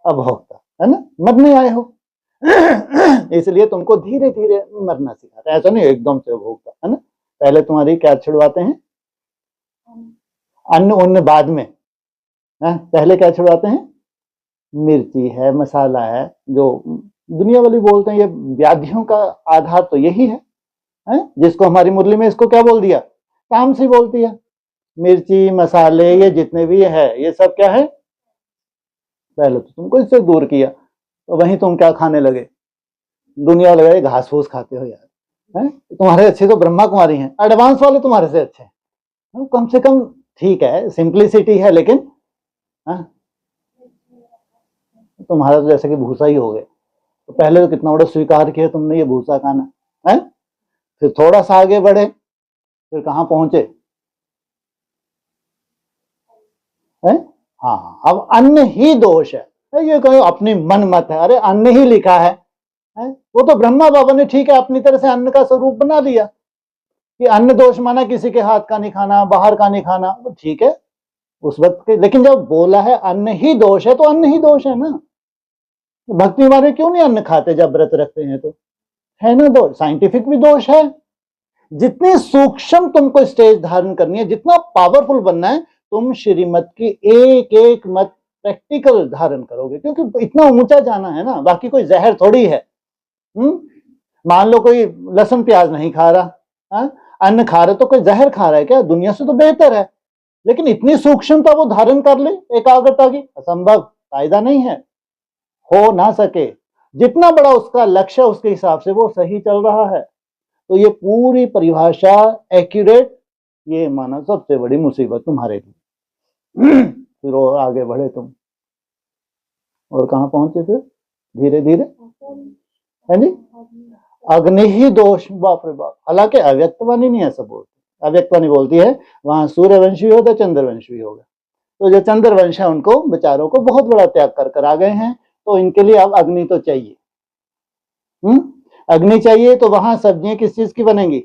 अब होता है ना, मरने आए हो। इसलिए तुमको धीरे धीरे मरना सिखाते हैं, ऐसा नहीं एकदम से भोगता है ना। पहले तुम्हारी क्या छुड़वाते हैं, अन्न उन्न बाद में, पहले क्या छुड़वाते हैं, मिर्ची है, मसाला है, जो दुनिया वाली बोलते हैं। ये व्याधियों का आधार तो यही है, जिसको हमारी मुरली में इसको क्या बोल दिया, तामसी बोलती है। मिर्ची मसाले ये जितने भी है ये सब क्या है, पहले तो तुमको इससे दूर किया, तो वहीं तुम क्या खाने लगे, दुनिया लगे घास फूस खाते हो यार। तुम्हारे अच्छे तो ब्रह्मा कुमारी हैं, एडवांस वाले तुम्हारे से अच्छे, कम से कम ठीक है, सिंप्लिसिटी है, लेकिन तुम्हारा तो जैसे कि भूसा ही हो गए। तो पहले तो कितना बड़ा स्वीकार किया तुमने ये भूसा खाना है, फिर थोड़ा सा आगे बढ़े, फिर कहां पहुंचे, है? हाँ, अब अन्न ही दोष है, ये कहो अपनी मन मत है, अरे अन्न ही लिखा है। वो तो ब्रह्मा बाबा ने ठीक है अपनी तरह से अन्न का स्वरूप बना दिया कि अन्न दोष माना किसी के हाथ का नहीं खाना, बाहर का नहीं खाना, वो ठीक है उस वक्त के। लेकिन जब बोला है अन्न ही दोष है तो अन्न ही दोष है ना। भक्ति वाले क्यों नहीं अन्न खाते जब व्रत रखते हैं? तो है ना दोष, साइंटिफिक भी दोष है। जितनी सूक्ष्म तुमको स्टेज धारण करनी है, जितना पावरफुल बनना है, तुम श्रीमत की एक एक मत प्रैक्टिकल धारण करोगे, क्योंकि इतना ऊंचा जाना है ना, बाकी कोई जहर थोड़ी है। मान लो कोई लहसुन प्याज नहीं खा रहा, अन्न खा रहा, तो कोई जहर खा रहा है क्या? दुनिया से तो बेहतर है, लेकिन इतनी सूक्ष्मता वो धारण कर ले एकाग्रता की, असंभव, फायदा नहीं है, हो ना सके। जितना बड़ा उसका लक्ष्य है उसके हिसाब से वो सही चल रहा है। तो ये पूरी परिभाषा एक्यूरेट, ये माना सबसे बड़ी मुसीबत तुम्हारे लिए। फिर और आगे बढ़े तुम, और कहां पहुंचे फिर धीरे धीरे? है जी, अग्नि ही दोष, बाप रे बाप। हालांकि अव्यक्तवाणी नहीं ऐसा बोलती, अव्यक्तवाणी बोलती है वहां सूर्यवंशी होगा, चंद्रवंशी होगा। तो जो चंद्रवंश है उनको बेचारों को बहुत बड़ा त्याग कर कर आ गए हैं, तो इनके लिए अब अग्नि तो चाहिए। अग्नि चाहिए, तो वहां सब्जियां किस चीज की बनेंगी?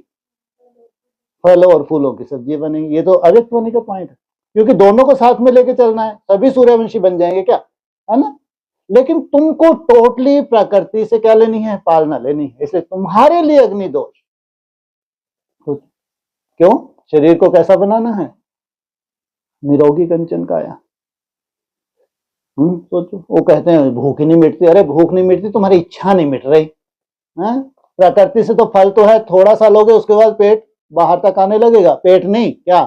फलों और फूलों की सब्जियां बनेंगी। ये तो अव्यक्तवाणी का पॉइंट है, क्योंकि दोनों को साथ में लेके चलना है, सभी सूर्यवंशी बन जाएंगे क्या, है ना? लेकिन तुमको टोटली प्रकृति से क्या लेनी है? पालना लेनी है, इसलिए तुम्हारे लिए अग्नि दोष। क्यों? शरीर को कैसा बनाना है? निरोगी कंचन काया। सोचो, वो कहते हैं भूख ही नहीं मिटती। अरे भूख नहीं मिटती, तुम्हारी इच्छा नहीं मिट रही है। प्रकृति से तो फल तो है, थोड़ा सा लोगे उसके बाद पेट बाहर तक आने लगेगा। पेट नहीं, क्या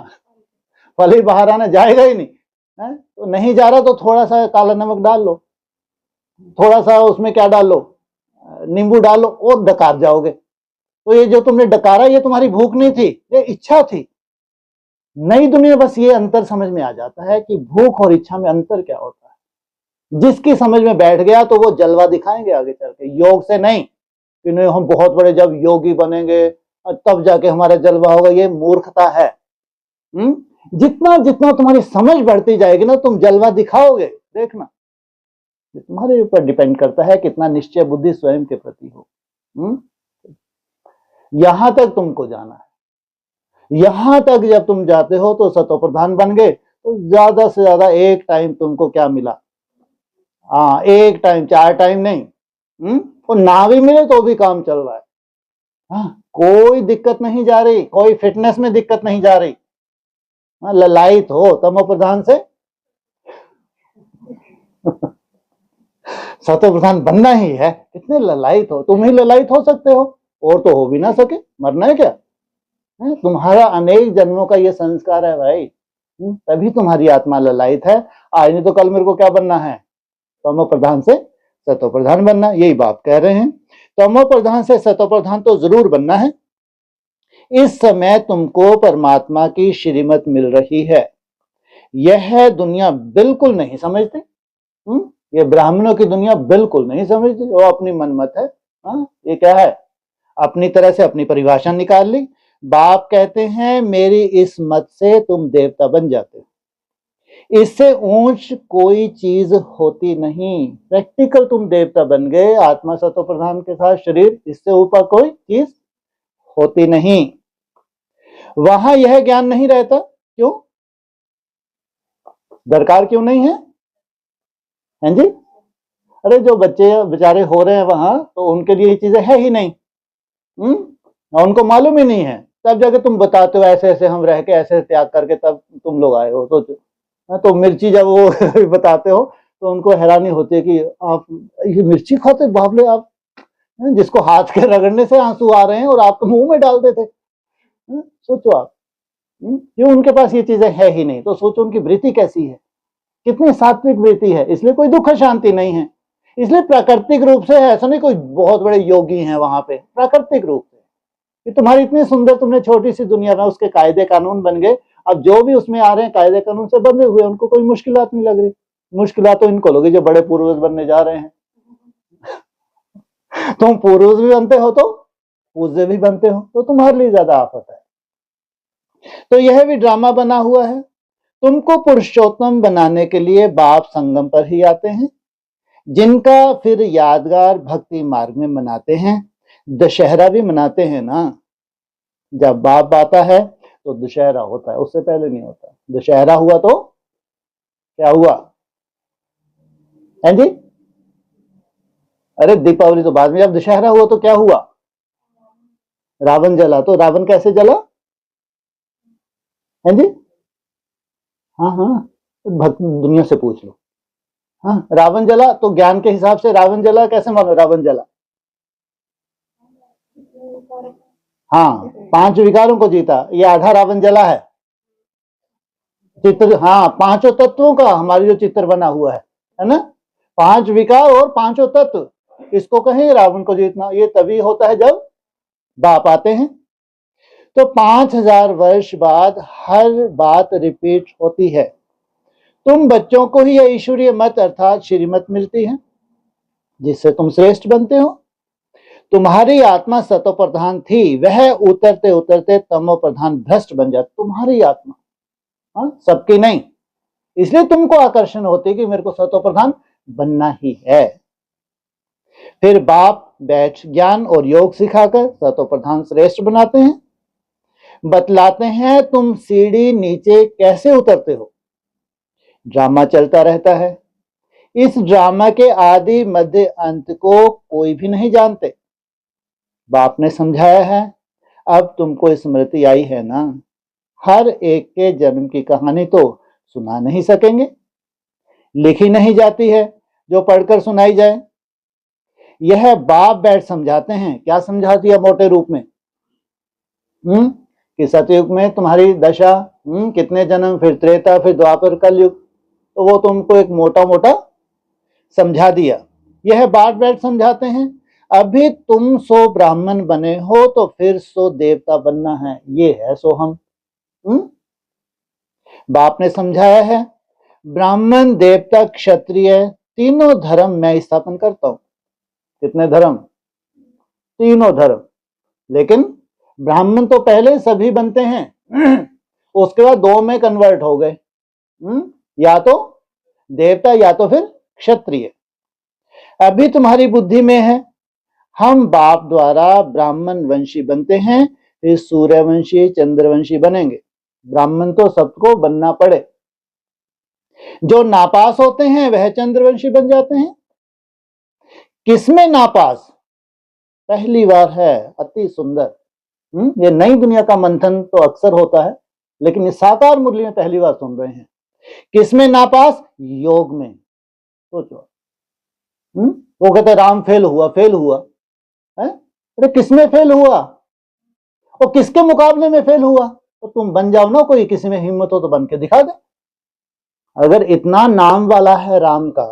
फल ही बाहर आने जाएगा ही नहीं है? तो नहीं जा रहा तो थोड़ा सा काला नमक डाल लो, थोड़ा सा उसमें क्या डाल लो, नींबू डालो, और डकार जाओगे। तो ये जो तुमने डकारा, ये तुम्हारी भूख नहीं थी, ये इच्छा थी। नई दुनिया बस ये अंतर समझ में आ जाता है कि भूख और इच्छा में अंतर क्या होता है। जिसकी समझ में बैठ गया तो वो जलवा दिखाएंगे आगे चल के, योग से नहीं कि नहीं हम बहुत बड़े जब योगी बनेंगे तब जाके हमारा जलवा होगा। ये मूर्खता है। जितना जितना तुम्हारी समझ बढ़ती जाएगी ना, तुम जलवा दिखाओगे, देखना। तुम्हारे ऊपर डिपेंड करता है कितना निश्चय बुद्धि स्वयं के प्रति हो। यहां तक तुमको जाना है। यहां तक जब तुम जाते हो तो सतो प्रधान बन गए, तो ज्यादा से ज्यादा एक टाइम तुमको क्या मिला? हाँ, एक टाइम, 4 टाइम नहीं। और ना भी मिले तो भी काम चल रहा है। हाँ, कोई दिक्कत नहीं जा रही, कोई फिटनेस में दिक्कत नहीं जा रही। हाँ, ललायत हो तमो प्रधान से सतो प्रधान बनना ही है। कितने ललायत हो, तुम ही ललायत हो सकते हो, और तो हो भी ना सके। मरना है क्या? तुम्हारा अनेक जन्मों का ये संस्कार है भाई, तभी तुम्हारी आत्मा ललायत है। आज नहीं तो कल मेरे को क्या बनना है? तमो प्रधान से सतो प्रधान बनना। यही बात कह रहे हैं, तमो प्रधान से सतो प्रधान तो जरूर बनना है। इस समय तुमको परमात्मा की श्रीमत मिल रही है। यह दुनिया बिल्कुल नहीं समझती। ये ब्राह्मणों की दुनिया बिल्कुल नहीं समझती, वो अपनी मनमत है। ये क्या है? अपनी तरह से अपनी परिभाषा निकाल ली। बाप कहते हैं मेरी इस मत से तुम देवता बन जाते हो, इससे ऊंच कोई चीज होती नहीं। प्रैक्टिकल तुम देवता बन गए, आत्मा सतो प्रधान के साथ शरीर, इससे ऊपर कोई चीज होती नहीं। वहां यह ज्ञान नहीं रहता। क्यों? दरकार क्यों नहीं है? हैं जी? अरे जो बच्चे बेचारे हो रहे हैं वहां, तो उनके लिए ये चीजें है ही नहीं। उनको मालूम ही नहीं है। तब जाके तुम बताते हो ऐसे ऐसे हम रह के ऐसे त्याग करके तब तुम लोग आए हो। तो मिर्ची जब वो बताते हो तो उनको हैरानी होती है कि आप ये मिर्ची खाते, बाप रे आप, जिसको हाथ के रगड़ने से आंसू आ रहे हैं और आप तो मुंह में डाल देते। सोचो आप, क्यों? उनके पास ये चीजें है ही नहीं। तो सोचो उनकी वृत्ति कैसी है, कितनी सात्विक वृत्ति है। इसलिए कोई दुख शांति नहीं है। इसलिए प्राकृतिक रूप से है, ऐसा नहीं कोई बहुत बड़े योगी हैं वहां पे। प्राकृतिक रूप से कि तुम्हारी इतनी सुंदर, तुमने छोटी सी दुनिया में उसके कायदे कानून बन गए। अब जो भी उसमें आ रहे हैं कायदे कानून से बंधे हुए, उनको कोई मुश्किलात नहीं लग रही। मुश्किलात तो इनको लोगी जो बड़े पूर्वज बनने जा रहे हैं। तुम पूर्वज भी बनते हो तो पूज्य भी बनते हो, तो तुम्हारे लिए ज्यादा आफत है। तो यह भी ड्रामा बना हुआ है। तुमको पुरुषोत्तम बनाने के लिए बाप संगम पर ही आते हैं, जिनका फिर यादगार भक्ति मार्ग में मनाते हैं। दशहरा भी मनाते हैं ना, जब बाप आता है तो दशहरा होता है, उससे पहले नहीं होता। दशहरा हुआ तो क्या हुआ? है जी? अरे दीपावली तो बाद में, जब दशहरा हुआ तो क्या हुआ? रावण जला। तो रावण कैसे जला? है जी? हाँ हाँ, भक्त दुनिया से पूछ लो। हाँ, रावण जला तो ज्ञान के हिसाब से रावण जला, कैसे मानो रावण जला? हाँ, 5 विकारों को जीता, ये आधा रावण जला है। चित्र, हाँ, 5 तत्वों का हमारी जो चित्र बना हुआ है ना, 5 विकार और 5 तत्व, इसको कहें रावण को जीतना। ये तभी होता है जब बाप आते हैं। तो 5000 वर्ष बाद हर बात रिपीट होती है। तुम बच्चों को ही यह ईश्वरीय मत अर्थात श्रीमत मिलती है, जिससे तुम श्रेष्ठ बनते हो। तुम्हारी आत्मा सतो प्रधान थी, वह उतरते उतरते तमो प्रधान भ्रष्ट बन जाती। तुम्हारी आत्मा, हाँ, सबकी नहीं। इसलिए तुमको आकर्षण होती कि मेरे को सतो प्रधान बनना ही है। फिर बाप बैठ ज्ञान और योग सिखाकर सतो प्रधान श्रेष्ठ बनाते हैं, बतलाते हैं तुम सीढ़ी नीचे कैसे उतरते हो। ड्रामा चलता रहता है। इस ड्रामा के आदि मध्य अंत को कोई भी नहीं जानते। बाप ने समझाया है, अब तुमको स्मृति आई है ना। हर एक के जन्म की कहानी तो सुना नहीं सकेंगे, लिखी नहीं जाती है जो पढ़कर सुनाई जाए। यह बाप बैठ समझाते हैं। क्या समझा दिया मोटे रूप में? कि सतयुग में तुम्हारी दशा, कितने जन्म, फिर त्रेता, फिर द्वापर, कलयुग, तो वो तुमको एक मोटा मोटा समझा दिया। यह बाप बैठ समझाते हैं, अभी तुम सो ब्राह्मण बने हो तो फिर सो देवता बनना है, ये है सो हम। बाप ने समझाया है, ब्राह्मण, देवता, क्षत्रिय, तीनों धर्म मैं स्थापन करता हूं। कितने धर्म? तीनों धर्म। लेकिन ब्राह्मण तो पहले सभी बनते हैं, उसके बाद 2 में कन्वर्ट हो गए, या तो देवता या तो फिर क्षत्रिय। अभी तुम्हारी बुद्धि में है, हम बाप द्वारा ब्राह्मण वंशी बनते हैं, फिर सूर्यवंशी, चंद्रवंशी बनेंगे। ब्राह्मण तो सबको बनना पड़े। जो नापास होते हैं वह चंद्रवंशी बन जाते हैं। किसमें नापास? पहली बार है, अति सुंदर। ये नई दुनिया का मंथन तो अक्सर होता है, लेकिन इस साकार मुरली में पहली बार सुन रहे हैं। किसमें नापास? योग में। सोचो, वो कहते राम फेल हुआ, फेल हुआ है? अरे किसमें फेल हुआ? और किसके मुकाबले में फेल हुआ? तो तुम बन जाओ ना कोई, किसी में हिम्मत हो तो बन के दिखा दे। अगर इतना नाम वाला है राम का,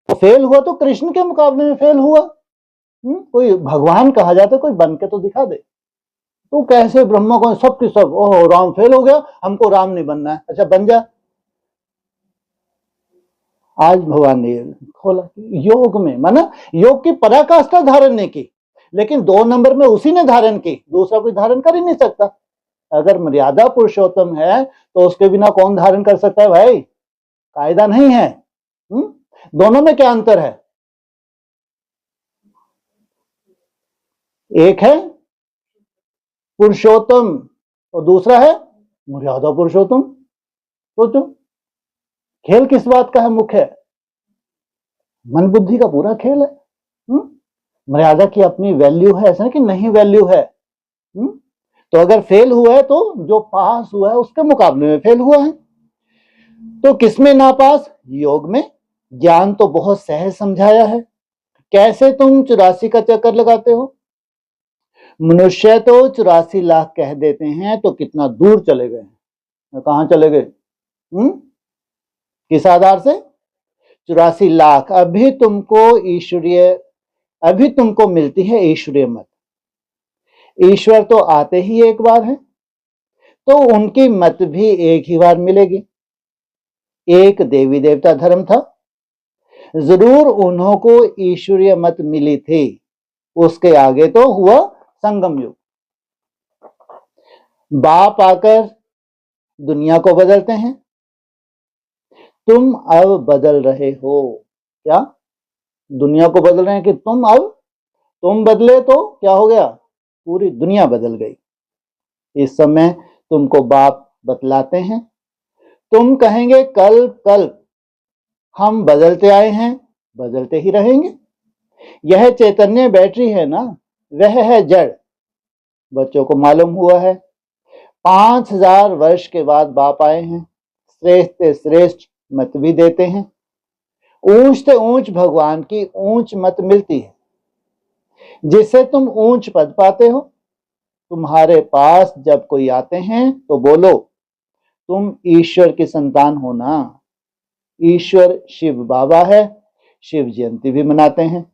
तो फेल हुआ तो कृष्ण के मुकाबले में फेल हुआ। कोई भगवान कहा जाता, कोई बन के तो दिखा दे। तो कैसे ब्रह्मा को सब की सब, ओह राम फेल हो गया, हमको राम नहीं बनना है, अच्छा बन जा। आज भगवान ने खोला योग में, माना योग की पराकाष्ठा धारण नहीं की, लेकिन 2 नंबर में उसी ने धारण की, दूसरा कोई धारण कर ही नहीं सकता। अगर मर्यादा पुरुषोत्तम है तो उसके बिना कौन धारण कर सकता है भाई? कायदा नहीं है। दोनों में क्या अंतर है? एक है पुरुषोत्तम और दूसरा है मर्यादा पुरुषोत्तम। सोचो, खेल किस बात का है? मुख्य मन बुद्धि का पूरा खेल है। मर्यादा की अपनी वैल्यू है, ऐसा कि नहीं वैल्यू है। तो अगर फेल हुआ है तो जो पास हुआ है उसके मुकाबले में फेल हुआ है। तो किसमें नापास? योग में। ज्ञान तो बहुत सहज समझाया है। कैसे तुम 84 का चक्कर लगाते हो? मनुष्य तो 84 लाख कह देते हैं तो कितना दूर चले गए, कहां चले गए? किस आधार से? 84 लाख। अभी तुमको मिलती है ईश्वरीय मत। ईश्वर तो आते ही एक बार है, तो उनकी मत भी एक ही बार मिलेगी। एक देवी देवता धर्म था, जरूर उन्हों को ईश्वरीय मत मिली थी। उसके आगे तो हुआ संगम युग। बाप आकर दुनिया को बदलते हैं। तुम अब बदल रहे हो। क्या? दुनिया को बदल रहे हैं कि तुम बदले तो क्या हो गया? पूरी दुनिया बदल गई। इस समय तुमको बाप बतलाते हैं। तुम कहेंगे कल कल, हम बदलते आए हैं, बदलते ही रहेंगे। यह चैतन्य बैटरी है ना, वह है जड़। बच्चों को मालूम हुआ है 5000 वर्ष के बाद बाप आए हैं, श्रेष्ठ से श्रेष्ठ मत भी देते हैं। ऊंच से ऊंच भगवान की ऊंच मत मिलती है, जिससे तुम ऊंच पद पाते हो। तुम्हारे पास जब कोई आते हैं तो बोलो तुम ईश्वर की संतान हो ना। ईश्वर शिव बाबा है, शिव जयंती भी मनाते हैं।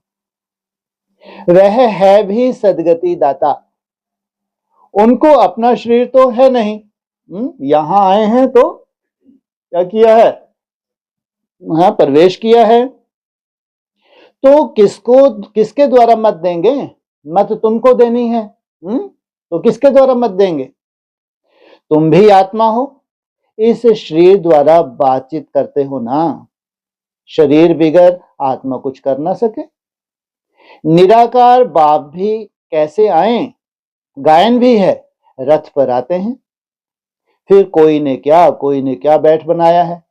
वह है भी सदगति दाता। उनको अपना शरीर तो है नहीं, यहां आए हैं तो क्या किया है, वहां प्रवेश किया है। तो किसके द्वारा मत देंगे? मत तुमको देनी है, तो किसके द्वारा मत देंगे? तुम भी आत्मा हो, इस शरीर द्वारा बातचीत करते हो ना। शरीर बिगर आत्मा कुछ कर ना सके। निराकार बाप भी कैसे आए? गायन भी है, रथ पर आते हैं। फिर कोई ने क्या बैठ बनाया है।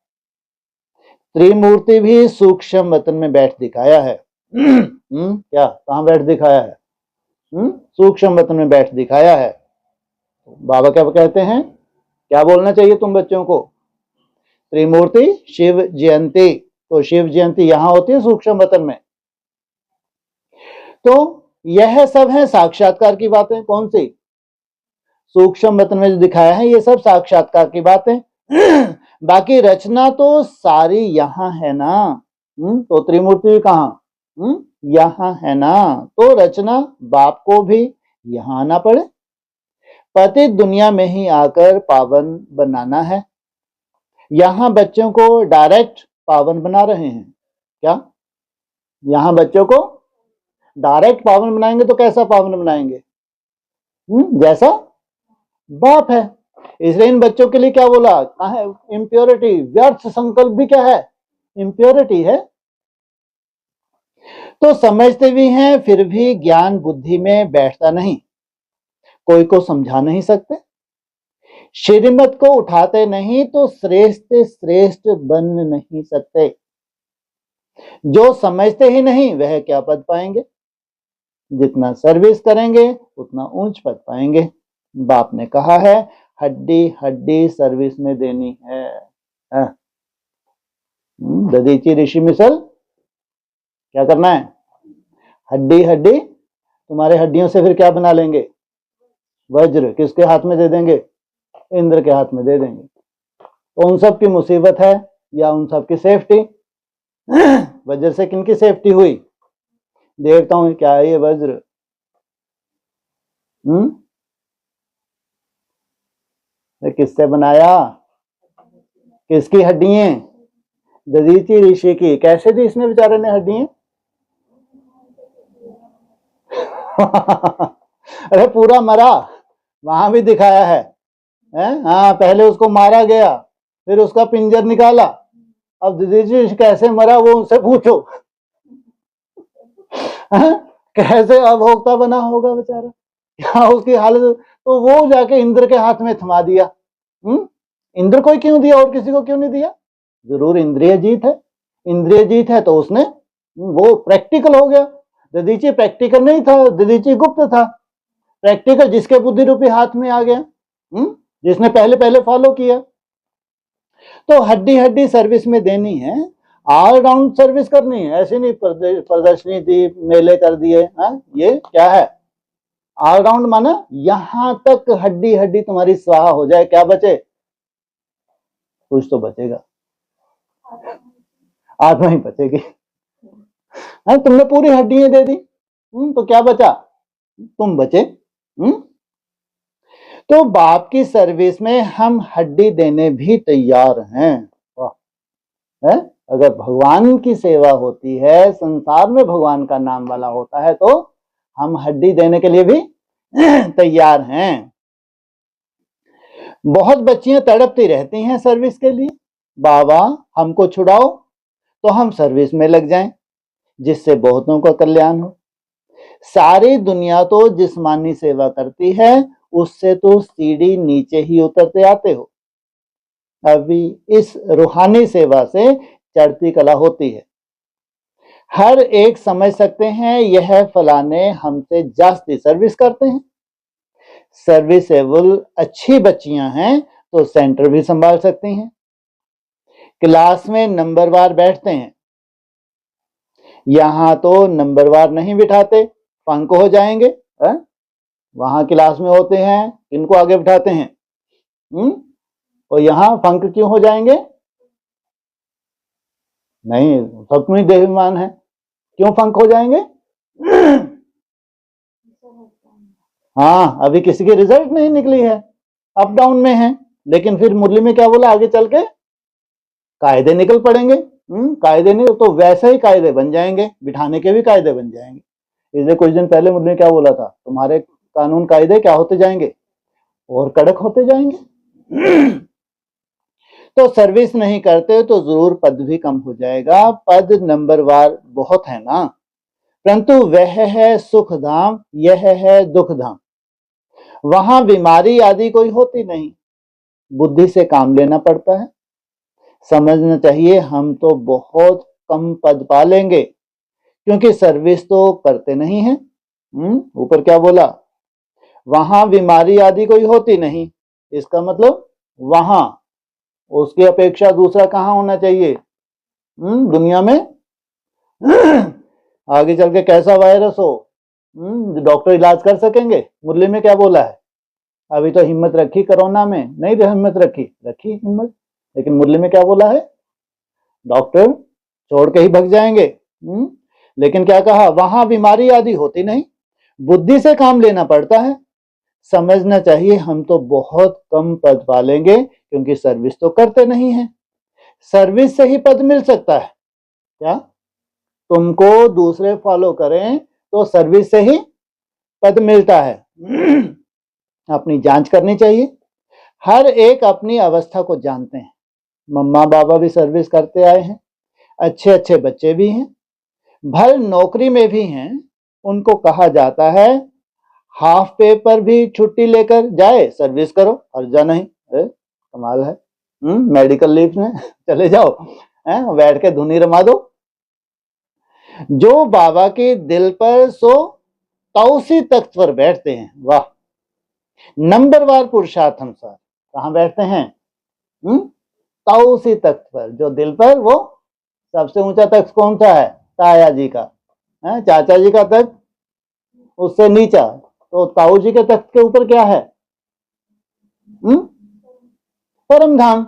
त्रिमूर्ति भी सूक्ष्म वतन में बैठ दिखाया है। क्या कहां बैठ दिखाया है? सूक्ष्म वतन में बैठ दिखाया है। बाबा क्या कहते हैं, क्या बोलना चाहिए तुम बच्चों को? त्रिमूर्ति शिव जयंती, तो शिव जयंती यहां होती है सूक्ष्म वतन में। तो यह सब है साक्षात्कार की बातें। कौन सी? सूक्ष्म वतन में जो दिखाया है ये सब साक्षात्कार की बातें। बाकी रचना तो सारी यहां है ना। तो त्रिमूर्ति कहां? यहां है ना। तो रचना बाप को भी यहां आना पड़े। पति दुनिया में ही आकर पावन बनाना है। यहां बच्चों को डायरेक्ट पावन बना रहे हैं। क्या यहां बच्चों को डायरेक्ट पावन बनाएंगे तो कैसा पावन बनाएंगे? जैसा बाप है। इसलिए इन बच्चों के लिए क्या बोला? कहा है इम्प्योरिटी, व्यर्थ संकल्प भी क्या है? इम्प्योरिटी है। तो समझते भी हैं फिर भी ज्ञान बुद्धि में बैठता नहीं, कोई को समझा नहीं सकते। श्रीमत को उठाते नहीं तो श्रेष्ठ से श्रेष्ठ बन नहीं सकते। जो समझते ही नहीं वह क्या पद पाएंगे? जितना सर्विस करेंगे उतना ऊंच पद पाएंगे। बाप ने कहा है हड्डी हड्डी सर्विस में देनी है। दधीची ऋषि मिसल क्या करना है? हड्डी हड्डी। तुम्हारे हड्डियों से फिर क्या बना लेंगे? वज्र। किसके हाथ में दे देंगे? इंद्र के हाथ में दे देंगे। तो उन सब की मुसीबत है या उन सब की सेफ्टी? वज्र से किनकी सेफ्टी हुई? देवताओं। क्या है ये वज्र? किससे बनाया? किसकी हड्डियां? दधीची ऋषि की। कैसे दी इसने बेचारे ने हड्डियां? अरे पूरा मरा, वहां भी दिखाया है। हाँ, पहले उसको मारा गया, फिर उसका पिंजर निकाला। अब दधीची ऋषि कैसे मरा वो उनसे पूछो। कैसे अभोक्ता बना होगा बेचारा, क्या उसकी हालत। तो वो जाके इंद्र के हाथ में थमा दिया। इंद्र को क्यों दिया और किसी को क्यों नहीं दिया? जरूर इंद्रिय जीत है। इंद्रिय जीत है तो उसने वो प्रैक्टिकल हो गया। दधीची प्रैक्टिकल नहीं था, दधीची गुप्त था। प्रैक्टिकल जिसके बुद्धि रूपी हाथ में आ गया, जिसने पहले पहले फॉलो किया। तो हड्डी हड्डी सर्विस में देनी है, ऑलराउंड सर्विस करनी है। ऐसे नहीं प्रदर्शनी दी, मेले कर दिए। ये क्या है? ऑलराउंड माना यहां तक हड्डी हड्डी तुम्हारी स्वाहा हो जाए, क्या बचे? कुछ तो बचेगा, आत्मा ही बचेगी। तुमने पूरी हड्डियां दे दी, तो क्या बचा? तुम बचे। तो बाप की सर्विस में हम हड्डी देने भी तैयार हैं। है? अगर भगवान की सेवा होती है, संसार में भगवान का नाम वाला होता है, तो हम हड्डी देने के लिए भी तैयार हैं। बहुत बच्चियां तड़पती रहती हैं सर्विस के लिए, बाबा हमको छुड़ाओ तो हम सर्विस में लग जाएं, जिससे बहुतों का कल्याण हो। सारी दुनिया तो जिस्मानी सेवा करती है, उससे तो सीढ़ी नीचे ही उतरते आते हो। अभी इस रूहानी सेवा से चढ़ती कला होती है। हर एक समझ सकते हैं यह फलाने हमसे जास्ती सर्विस करते हैं। सर्विसेबल अच्छी बच्चियां हैं तो सेंटर भी संभाल सकती हैं। क्लास में नंबरवार बैठते हैं, यहां तो नंबरवार नहीं बिठाते, फंक हो जाएंगे। वहां क्लास में होते हैं, इनको आगे बिठाते हैं। और यहां फंक क्यों हो जाएंगे? नहीं, सब में देहमान है, क्यों फंक हो जाएंगे? हाँ, अभी किसी की रिजल्ट नहीं निकली है, अप डाउन में है, लेकिन फिर मुरली में क्या बोला, आगे चल के कायदे निकल पड़ेंगे। कायदे नहीं तो वैसे ही कायदे बन जाएंगे, बिठाने के भी कायदे बन जाएंगे। इसलिए कुछ दिन पहले मुरली ने क्या बोला था, तुम्हारे कानून कायदे क्या होते जाएंगे, और कड़क होते जाएंगे। तो सर्विस नहीं करते तो जरूर पद भी कम हो जाएगा। पद नंबरवार बहुत है ना, परंतु वह है सुख धाम, यह है दुख धाम। वहां बीमारी आदि कोई होती नहीं, बुद्धि से काम लेना पड़ता है। समझना चाहिए हम तो बहुत कम पद पा लेंगे, क्योंकि सर्विस तो करते नहीं है। ऊपर क्या बोला, वहां बीमारी आदि कोई होती नहीं, इसका मतलब वहां उसकी अपेक्षा दूसरा कहां होना चाहिए दुनिया में। आगे चल के कैसा वायरस हो, डॉक्टर इलाज कर सकेंगे। मुरली में क्या बोला है, अभी तो हिम्मत रखी कोरोना में, नहीं हिम्मत रखी हिम्मत, लेकिन मुरली में क्या बोला है, डॉक्टर छोड़ के ही भग जाएंगे। लेकिन क्या कहा, वहां बीमारी आदि होती नहीं, बुद्धि से काम लेना पड़ता है। समझना चाहिए हम तो बहुत कम पद पालेंगे, क्योंकि सर्विस तो करते नहीं है। सर्विस से ही पद मिल सकता है क्या? तुमको दूसरे फॉलो करें तो सर्विस से ही पद मिलता है। अपनी जांच करनी चाहिए। हर एक अपनी अवस्था को जानते हैं। मम्मा बाबा भी सर्विस करते आए हैं, अच्छे अच्छे बच्चे भी हैं, भर नौकरी में भी हैं। उनको कहा जाता है हाफ पे पर भी छुट्टी लेकर जाए, सर्विस करो, हर्जा नहीं। कमाल है। मेडिकल लीव में चले जाओ, बैठ के धुनी रमा दो। जो बाबा के दिल पर सो तौसी तख्त पर बैठते हैं, वाह। नंबरवार पुरुषार्थ अनुसार कहां बैठते हैं? तौसी तख्त पर, जो दिल पर, वो सबसे ऊंचा तख्त कौन सा है? ताया जी का। चाचा जी का तख्त उससे नीचा, तो ताऊ जी के तख्त के ऊपर क्या है? परम धाम।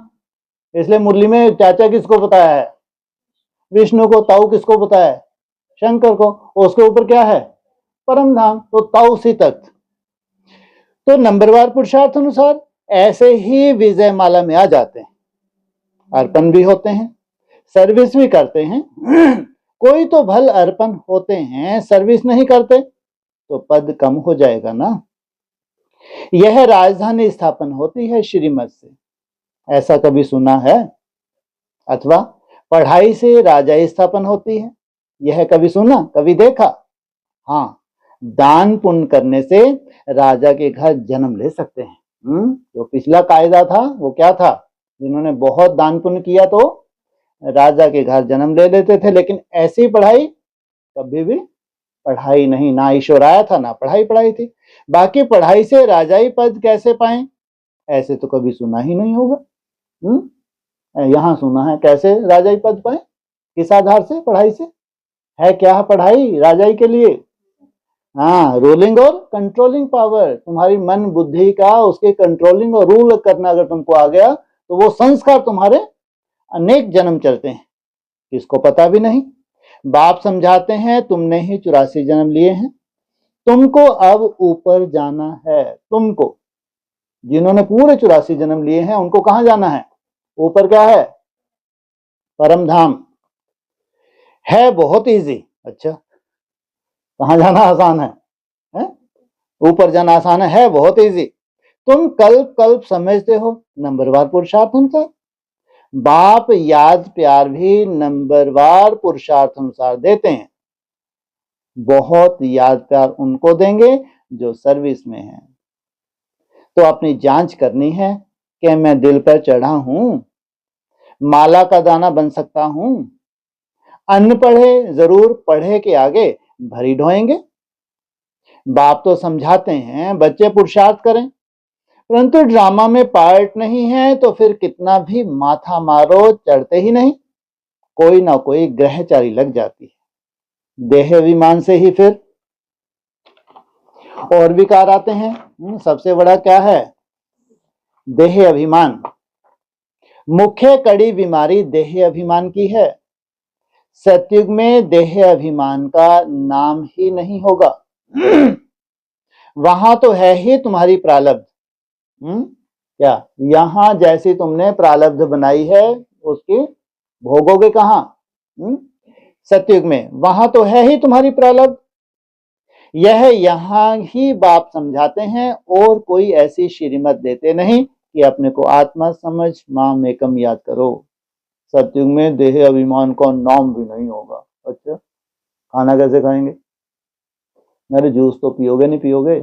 इसलिए मुरली में चाचा किसको बताया है? विष्णु को। ताऊ किसको बताया है? शंकर को। उसके ऊपर क्या है? परम धाम। तो ताऊ सी तख्त। तो नंबरवार पुरुषार्थ अनुसार ऐसे ही विजय माला में आ जाते हैं, अर्पण भी होते हैं, सर्विस भी करते हैं। कोई तो भल अर्पण होते हैं, सर्विस नहीं करते, तो पद कम हो जाएगा ना। यह राजधानी स्थापन होती है श्रीमत से, ऐसा कभी सुना है? अथवा पढ़ाई से राजा स्थापन होती है, यह कभी सुना, कभी देखा? हाँ, दान पुण्य करने से राजा के घर जन्म ले सकते हैं। जो पिछला कायदा था वो क्या था, जिन्होंने बहुत दान पुण्य किया तो राजा के घर जन्म ले लेते थे। लेकिन ऐसी पढ़ाई कभी भी पढ़ाई नहीं, ना ईश्वर आया था, ना पढ़ाई थी। बाकी पढ़ाई से राजाई पद कैसे पाए, ऐसे तो कभी सुना ही नहीं होगा। यहाँ सुना है कैसे राजाई पद पाए, किस आधार से? पढ़ाई से। है क्या पढ़ाई राजाई के लिए? हाँ, रूलिंग और कंट्रोलिंग पावर, तुम्हारी मन बुद्धि का उसके कंट्रोलिंग और रूल करना अगर तुमको आ गया, तो वो संस्कार तुम्हारे अनेक जन्म चलते हैं, किसको पता भी नहीं। बाप समझाते हैं तुमने ही 84 जन्म लिए हैं, तुमको अब ऊपर जाना है। तुमको, जिन्होंने पूरे 84 जन्म लिए हैं, उनको कहां जाना है? ऊपर। क्या है? परम धाम। है बहुत इजी। अच्छा, कहां जाना आसान है? ऊपर जाना आसान है बहुत इजी। तुम कल्प कल्प समझते हो, नंबरवार पुरुषार्थ अनुसार। बाप याद प्यार भी नंबरवार पुरुषार्थ अनुसार देते हैं। बहुत याद प्यार उनको देंगे जो सर्विस में है। तो अपनी जांच करनी है कि मैं दिल पर चढ़ा हूं, माला का दाना बन सकता हूं, अन्न पढ़े जरूर, पढ़े के आगे भरी ढोएंगे। बाप तो समझाते हैं बच्चे पुरुषार्थ करें, परंतु ड्रामा में पार्ट नहीं है तो फिर कितना भी माथा मारो चढ़ते ही नहीं, कोई ना कोई ग्रहचारी लग जाती है। देह अभिमान से ही फिर और विकार आते हैं। सबसे बड़ा क्या है? देह अभिमान। मुख्य कड़ी बीमारी देह अभिमान की है। सतयुग में देह अभिमान का नाम ही नहीं होगा। वहां तो है ही तुम्हारी प्रारब्ध। क्या यहां जैसी तुमने प्रारब्ध बनाई है उसकी भोगोगे कहां? सतयुग में वहां तो है ही तुम्हारी प्रारब्ध। यह यहां ही बाप समझाते हैं और कोई ऐसी श्रीमत देते नहीं कि अपने को आत्मा समझ माम एकम याद करो। सतयुग में देह अभिमान का नाम भी नहीं होगा। अच्छा, खाना कैसे खाएंगे? अरे जूस तो पियोगे नहीं पियोगे?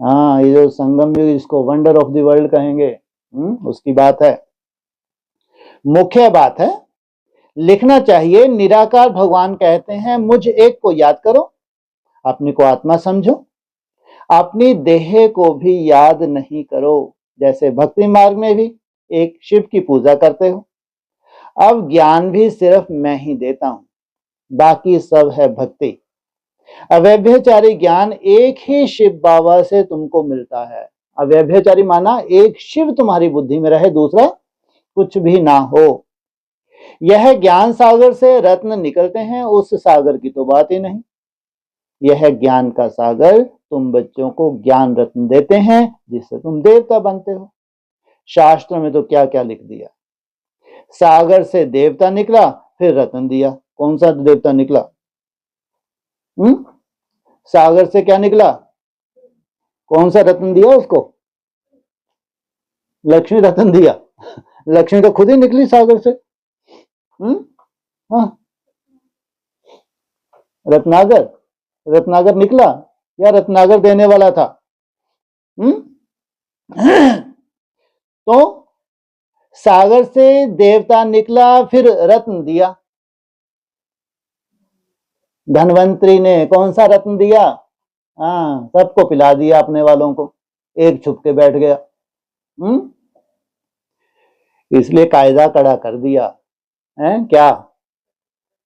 हाँ, ये जो संगम युग इसको वंडर ऑफ द वर्ल्ड कहेंगे, उसकी बात है। मुख्य बात है लिखना चाहिए। निराकार भगवान कहते हैं मुझ एक को याद करो, अपने को आत्मा समझो, अपनी देह को भी याद नहीं करो। जैसे भक्ति मार्ग में भी एक शिव की पूजा करते हो। अब ज्ञान भी सिर्फ मैं ही देता हूं, बाकी सब है भक्ति। अव्यभिचारी ज्ञान एक ही शिव बाबा से तुमको मिलता है। अव्यभिचारी माना एक शिव तुम्हारी बुद्धि में रहे, दूसरा कुछ भी ना हो। यह ज्ञान सागर से रत्न निकलते हैं, उस सागर की तो बात ही नहीं। यह ज्ञान का सागर तुम बच्चों को ज्ञान रत्न देते हैं जिससे तुम देवता बनते हो। शास्त्र में तो क्या क्या लिख दिया। सागर से देवता निकला, फिर रत्न दिया। कौन सा देवता निकला? सागर से क्या निकला? कौन सा रत्न दिया उसको? लक्ष्मी रत्न दिया। लक्ष्मी तो खुद ही निकली सागर से। हाँ, रत्नागर, रत्नागर निकला या रत्नागर देने वाला था? तो सागर से देवता निकला, फिर रत्न दिया। धनवंतरी ने कौन सा रत्न दिया? हाँ, सबको पिला दिया अपने वालों को, एक छुप के बैठ गया। इसलिए कायदा कड़ा कर दिया है क्या?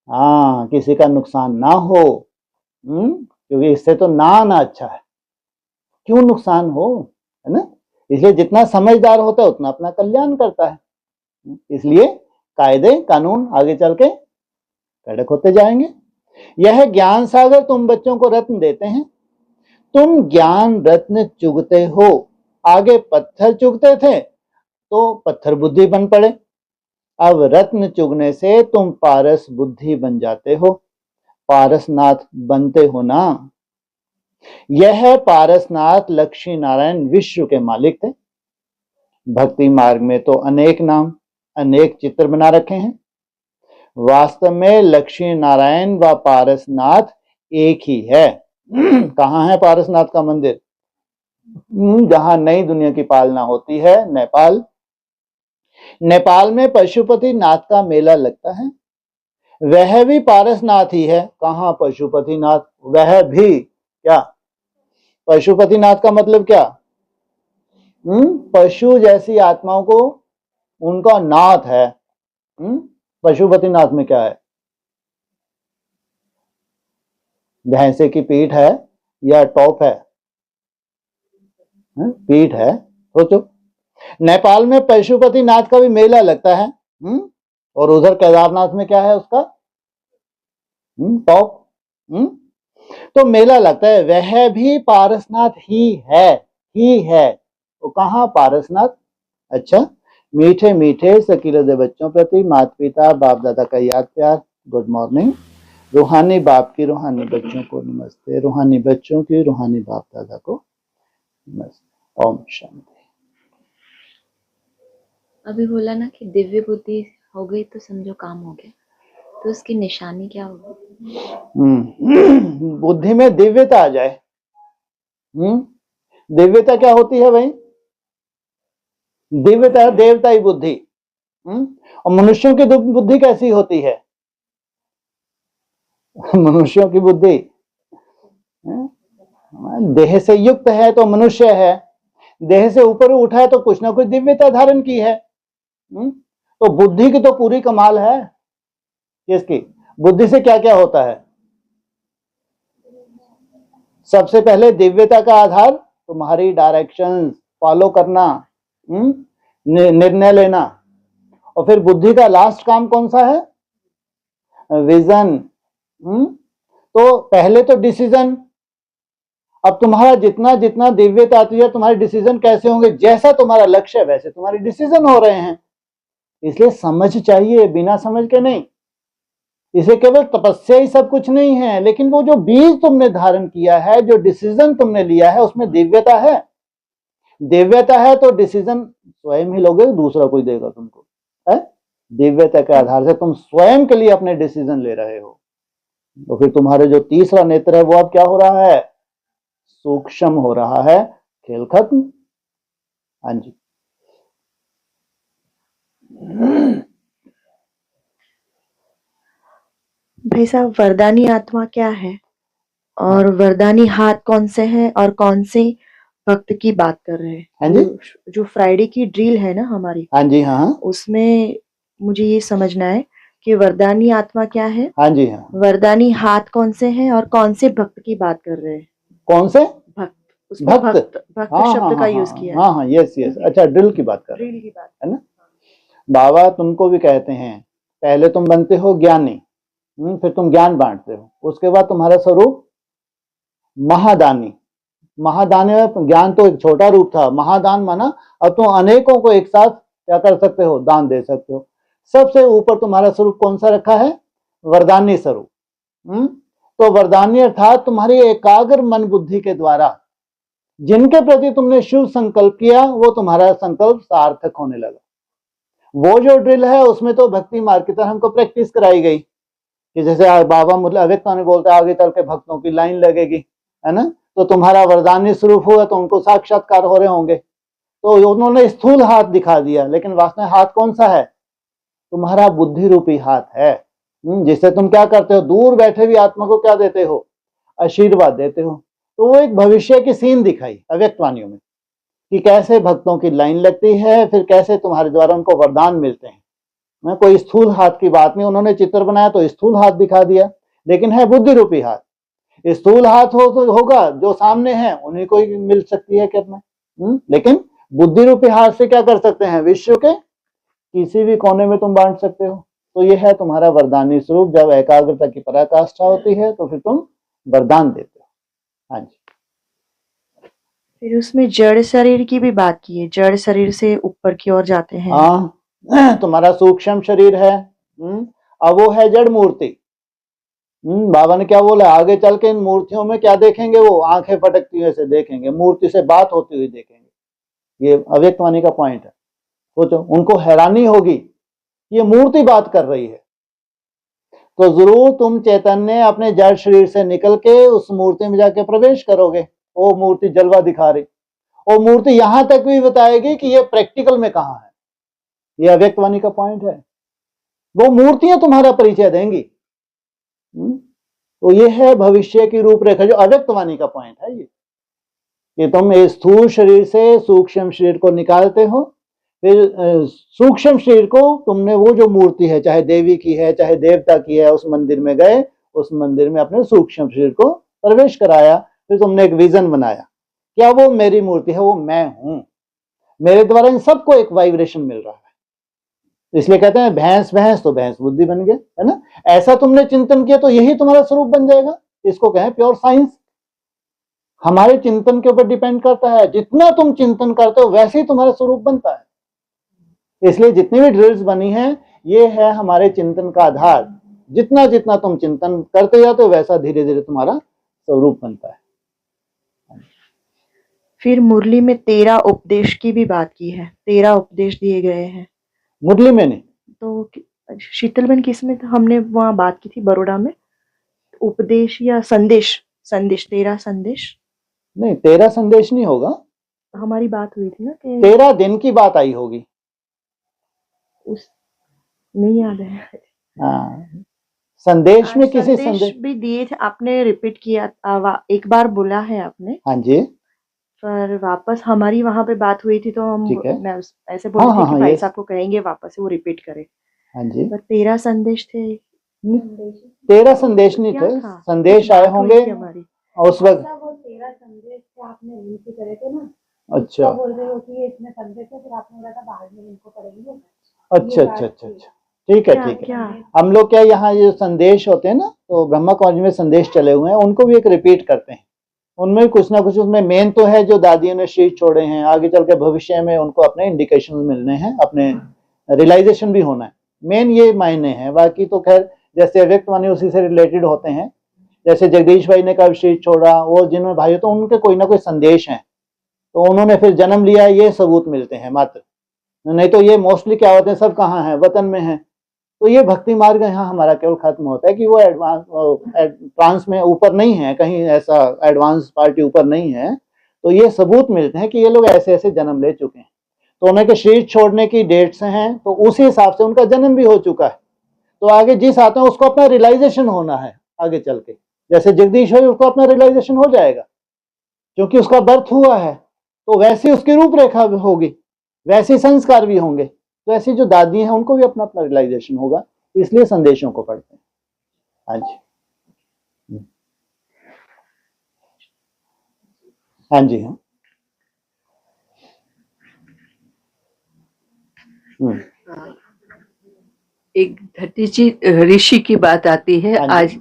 हाँ, किसी का नुकसान ना हो, क्योंकि इससे तो ना आना अच्छा है। क्यों नुकसान हो, है ना? इसलिए जितना समझदार होता है उतना अपना कल्याण करता है। इसलिए कायदे कानून आगे चल के कड़क होते जाएंगे। यह ज्ञान सागर तुम बच्चों को रत्न देते हैं, तुम ज्ञान रत्न चुगते हो। आगे पत्थर चुगते थे तो पत्थर बुद्धि बन पड़े, अब रत्न चुगने से तुम पारस बुद्धि बन जाते हो, पारसनाथ बनते हो ना। यह पारसनाथ लक्ष्मी नारायण विश्व के मालिक थे। भक्ति मार्ग में तो अनेक नाम अनेक चित्र बना रखे हैं। वास्तव में लक्ष्मी नारायण व पारसनाथ एक ही है। कहाँ है पारसनाथ का मंदिर? जहां नई दुनिया की पालना होती है, नेपाल। नेपाल में पशुपति नाथ का मेला लगता है, वह भी पारसनाथ ही है। कहाँ पशुपति नाथ? वह भी क्या? पशुपति नाथ का मतलब क्या? पशु जैसी आत्माओं को उनका नाथ है। पशुपति नाथ में क्या है? भैंसे की पीठ है या टॉप है? पीठ है। सोचो, नेपाल में पशुपति नाथ का भी मेला लगता है, और उधर केदारनाथ में क्या है उसका? टॉप। तो मेला लगता है, वह भी पारसनाथ ही है। तो कहाँ पारसनाथ? अच्छा, मीठे मीठे सकीले बच्चों प्रति माता पिता बाप दादा का याद प्यार। Good morning. रूहानी बाप की रूहानी बच्चों को नमस्ते, रूहानी बच्चों की रूहानी बाप दादा को नमस्ते। ओम शांति। अभी बोला ना कि दिव्य बुद्धि हो गई तो समझो काम हो गया, तो उसकी निशानी क्या होगी? बुद्धि में दिव्यता आ जाए। दिव्यता क्या होती है भाई? दिव्यता देवताई बुद्धि। और मनुष्यों की बुद्धि कैसी होती है? मनुष्यों की बुद्धि देह से युक्त है तो मनुष्य है, देह से ऊपर उठा है तो कुछ ना कुछ दिव्यता धारण की है। तो बुद्धि की तो पूरी कमाल है। किसकी बुद्धि से क्या क्या होता है? सबसे पहले दिव्यता का आधार तुम्हारी डायरेक्शन फॉलो करना, निर्णय लेना। और फिर बुद्धि का लास्ट काम कौन सा है? विजन। तो पहले तो डिसीजन। अब तुम्हारा जितना जितना दिव्यता आती है, तुम्हारे डिसीजन कैसे होंगे? जैसा तुम्हारा लक्ष्य है वैसे तुम्हारे डिसीजन हो रहे हैं। इसलिए समझ चाहिए, बिना समझ के नहीं। इसे केवल तपस्या ही सब कुछ नहीं है, लेकिन वो जो बीज तुमने धारण किया है, जो डिसीजन तुमने लिया है, उसमें दिव्यता है। दिव्यता है तो डिसीजन स्वयं ही लोगे, दूसरा कोई देगा तुमको है? दिव्यता के आधार से तुम स्वयं के लिए अपने डिसीजन ले रहे हो। तो फिर तुम्हारे जो तीसरा नेत्र है वो अब क्या हो रहा है? सूक्ष्म हो रहा है। खेल खत्म। हाँ जी। भाई साहब, वरदानी आत्मा क्या है और वरदानी हाथ कौन से हैं और कौन से भक्त की बात कर रहे हैं? हाँ जी। जो फ्राइडे की ड्रिल है ना हमारी, हाँ जी। हाँ उसमें मुझे ये समझना है कि वरदानी आत्मा क्या है, हाँ जी। हाँ वरदानी हाथ कौन से हैं और कौन से भक्त की बात कर रहे हैं? कौन से भक्त, उसमें भक्त भक्त हाँ शब्द हाँ का यूज किया है। हाँ हाँ, यस यस। अच्छा, ड्रिल की बात कर रहे ड्रिल की बात है ना? बाबा तुमको भी कहते हैं, पहले तुम बनते हो ज्ञानी, फिर तुम ज्ञान बांटते हो, उसके बाद तुम्हारा स्वरूप महादानी। महादानी में ज्ञान तो एक छोटा रूप था, महादान माना अब तुम अनेकों को एक साथ क्या कर सकते हो? दान दे सकते हो। सबसे ऊपर तुम्हारा स्वरूप कौन सा रखा है? वरदानी स्वरूप। तो वरदानी अर्थात तुम्हारी एकाग्र मन बुद्धि के द्वारा जिनके प्रति तुमने शुभ संकल्प किया, वो तुम्हारा संकल्प सार्थक होने लगा। वो जो ड्रिल है उसमें तो भक्ति मार्ग की तरह हमको प्रैक्टिस कराई गई कि जैसे बाबा मतलब अव्यक्त ने बोलते आगे चल के भक्तों की लाइन लगेगी, है ना? तो तुम्हारा वरदानी स्वरूप हुआ तो उनको साक्षात्कार हो रहे होंगे। तो उन्होंने स्थूल हाथ दिखा दिया, लेकिन वास्तव में हाथ कौन सा है? तुम्हारा बुद्धि रूपी हाथ है, जिससे तुम क्या करते हो? दूर बैठे हुए आत्मा को क्या देते हो? आशीर्वाद देते हो। तो वो एक भविष्य की सीन दिखाई अव्यक्त वाणियों में कि कैसे भक्तों की लाइन लगती है, फिर कैसे तुम्हारे द्वारा उनको वरदान मिलते हैं। मैं कोई स्थूल हाथ की बात नहीं, उन्होंने चित्र बनाया तो स्थूल हाथ दिखा दिया, लेकिन है बुद्धि रूपी हाथ। स्थूल हाथ हो तो होगा जो सामने है उन्हीं को ही मिल सकती है क्या में, लेकिन बुद्धि रूपी हाथ से क्या कर सकते हैं? विश्व के किसी भी कोने में तुम बांट सकते हो। तो ये है तुम्हारा वरदानी स्वरूप। जब एकाग्रता की पराकाष्ठा होती है तो फिर तुम वरदान देते हो। हाँ जी। फिर उसमें जड़ शरीर की भी बात की है, जड़ शरीर से ऊपर की ओर जाते हैं। हाँ, तुम्हारा सूक्ष्म शरीर है, अब वो है जड़ मूर्ति। बाबा ने क्या बोला? आगे चल के इन मूर्तियों में क्या देखेंगे? वो आंखें फटकती हुई से देखेंगे, मूर्ति से बात होती हुई देखेंगे। ये अव्यक्त वाणी का पॉइंट है। सोचो, उनको हैरानी होगी ये मूर्ति बात कर रही है। तो जरूर तुम चैतन्य अपने जड़ शरीर से निकल के उस मूर्ति में जाके प्रवेश करोगे। वो मूर्ति जलवा दिखा रही, और मूर्ति यहां तक भी बताएगी कि ये प्रैक्टिकल में कहां है। ये अव्यक्त वाणी का पॉइंट है। वो मूर्तियां तुम्हारा परिचय देंगी। तो ये है भविष्य की रूपरेखा, जो अव्यक्त वाणी का पॉइंट है। ये कि तुम इस स्थूल शरीर से सूक्ष्म शरीर को निकालते हो, फिर सूक्ष्म शरीर को तुमने वो जो मूर्ति है, चाहे देवी की है चाहे देवता की है, उस मंदिर में गए, उस मंदिर में अपने सूक्ष्म शरीर को प्रवेश कराया, फिर तुमने एक विजन बनाया, क्या वो मेरी मूर्ति है, वो मैं हूं, मेरे द्वारा इन सबको एक वाइब्रेशन मिल रहा है। इसलिए कहते हैं भैंस भैंस तो भैंस बुद्धि बन गया, है ना? ऐसा तुमने चिंतन किया तो यही तुम्हारा स्वरूप बन जाएगा। इसको कहें प्योर साइंस। हमारे चिंतन के ऊपर डिपेंड करता है, जितना तुम चिंतन करते हो वैसे ही तुम्हारा स्वरूप बनता है। इसलिए जितनी भी ड्रिल्स बनी हैं, ये है हमारे चिंतन का आधार। जितना जितना तुम चिंतन करते जाते हो वैसा धीरे धीरे तुम्हारा स्वरूप बनता है। फिर मुरली में 13 उपदेश की भी बात की है, 13 उपदेश दिए गए हैं। मुरली में नहीं, तो शीतलबन किस में हमने वहां बात की थी बड़ौदा में, उपदेश या संदेश, संदेश 13 संदेश नहीं 13 संदेश नहीं होगा। हमारी बात हुई थी ना कि 13 दिन की बात आई होगी। उस नहीं याद है। हाँ, संदेश में किसी संदेश संदेश, भी दिए थे आपने, रिपीट किया, एक बार बोला है आपने, हाँ जी, पर वापस हमारी वहां पे बात हुई थी तो ठीक है, मैं ऐसे हाँ बोली थी हाँ कि हाँ, भाई ये, साहब को कहेंगे वापस से वो रिपीट करे। हाँ जी, पर 13 संदेश थे, 13 संदेश नहीं क्या थे, था? संदेश कुछ आए बात हुई होंगे थी हमारी। उस वक्त। वो 13 संदेश थे, आपने रीति करे थे ना, अच्छा उसका बोल रहे हो कि ये इतने संदेश है, फिर आपने बोला था बाहर में इनको पढ़ेंगे। अच्छा ये अच्छा बात अच्छा थी। अच्छा, ठीक है क्या ठीक है। क्या? हम लोग क्या यहाँ ये संदेश होते हैं ना, तो ब्रह्मा कॉलेज में संदेश चले हुए हैं, उनको भी एक रिपीट करते हैं। उनमें कुछ ना कुछ, उसमें मेन तो है जो दादियों ने शरीर छोड़े हैं, आगे चल के भविष्य में उनको अपने इंडिकेशन मिलने हैं, अपने रियलाइजेशन भी होना है, मेन ये मायने हैं। बाकी तो खैर जैसे अव्यक्त माने उसी से रिलेटेड होते हैं। जैसे जगदीश भाई ने कब शरीर छोड़ा, वो जिन्होंने भाई, तो उनके कोई ना कोई संदेश हैं, तो उन्होंने फिर जन्म लिया, ये सबूत मिलते हैं मात्र। नहीं तो ये मोस्टली क्या होते हैं, सब कहाँ हैं, वतन में हैं। तो ये भक्ति मार्ग यहाँ हमारा केवल खत्म होता है कि वो एडवांस ट्रांस में ऊपर नहीं है, कहीं ऐसा एडवांस पार्टी ऊपर नहीं है। तो ये सबूत मिलते हैं कि ये लोग ऐसे ऐसे जन्म ले चुके हैं, तो उन्हें के शरीर छोड़ने की डेट्स हैं, तो उसी हिसाब से उनका जन्म भी हो चुका है। तो आगे जिस आते हैं उसको अपना रियलाइजेशन होना है आगे चल के। जैसे जगदीश भाई, उसको अपना रियलाइजेशन हो जाएगा क्योंकि उसका बर्थ हुआ है, तो वैसी उसकी रूपरेखा होगी, वैसे संस्कार भी होंगे। तो ऐसी जो दादी हैं उनको भी अपना अपना रियलाइजेशन होगा, इसलिए संदेशों को पढ़ते हैं। हाँ जी, हाँ जी, हाँ। एक धतीजी ऋषि की बात आती है हाँ जी, आज,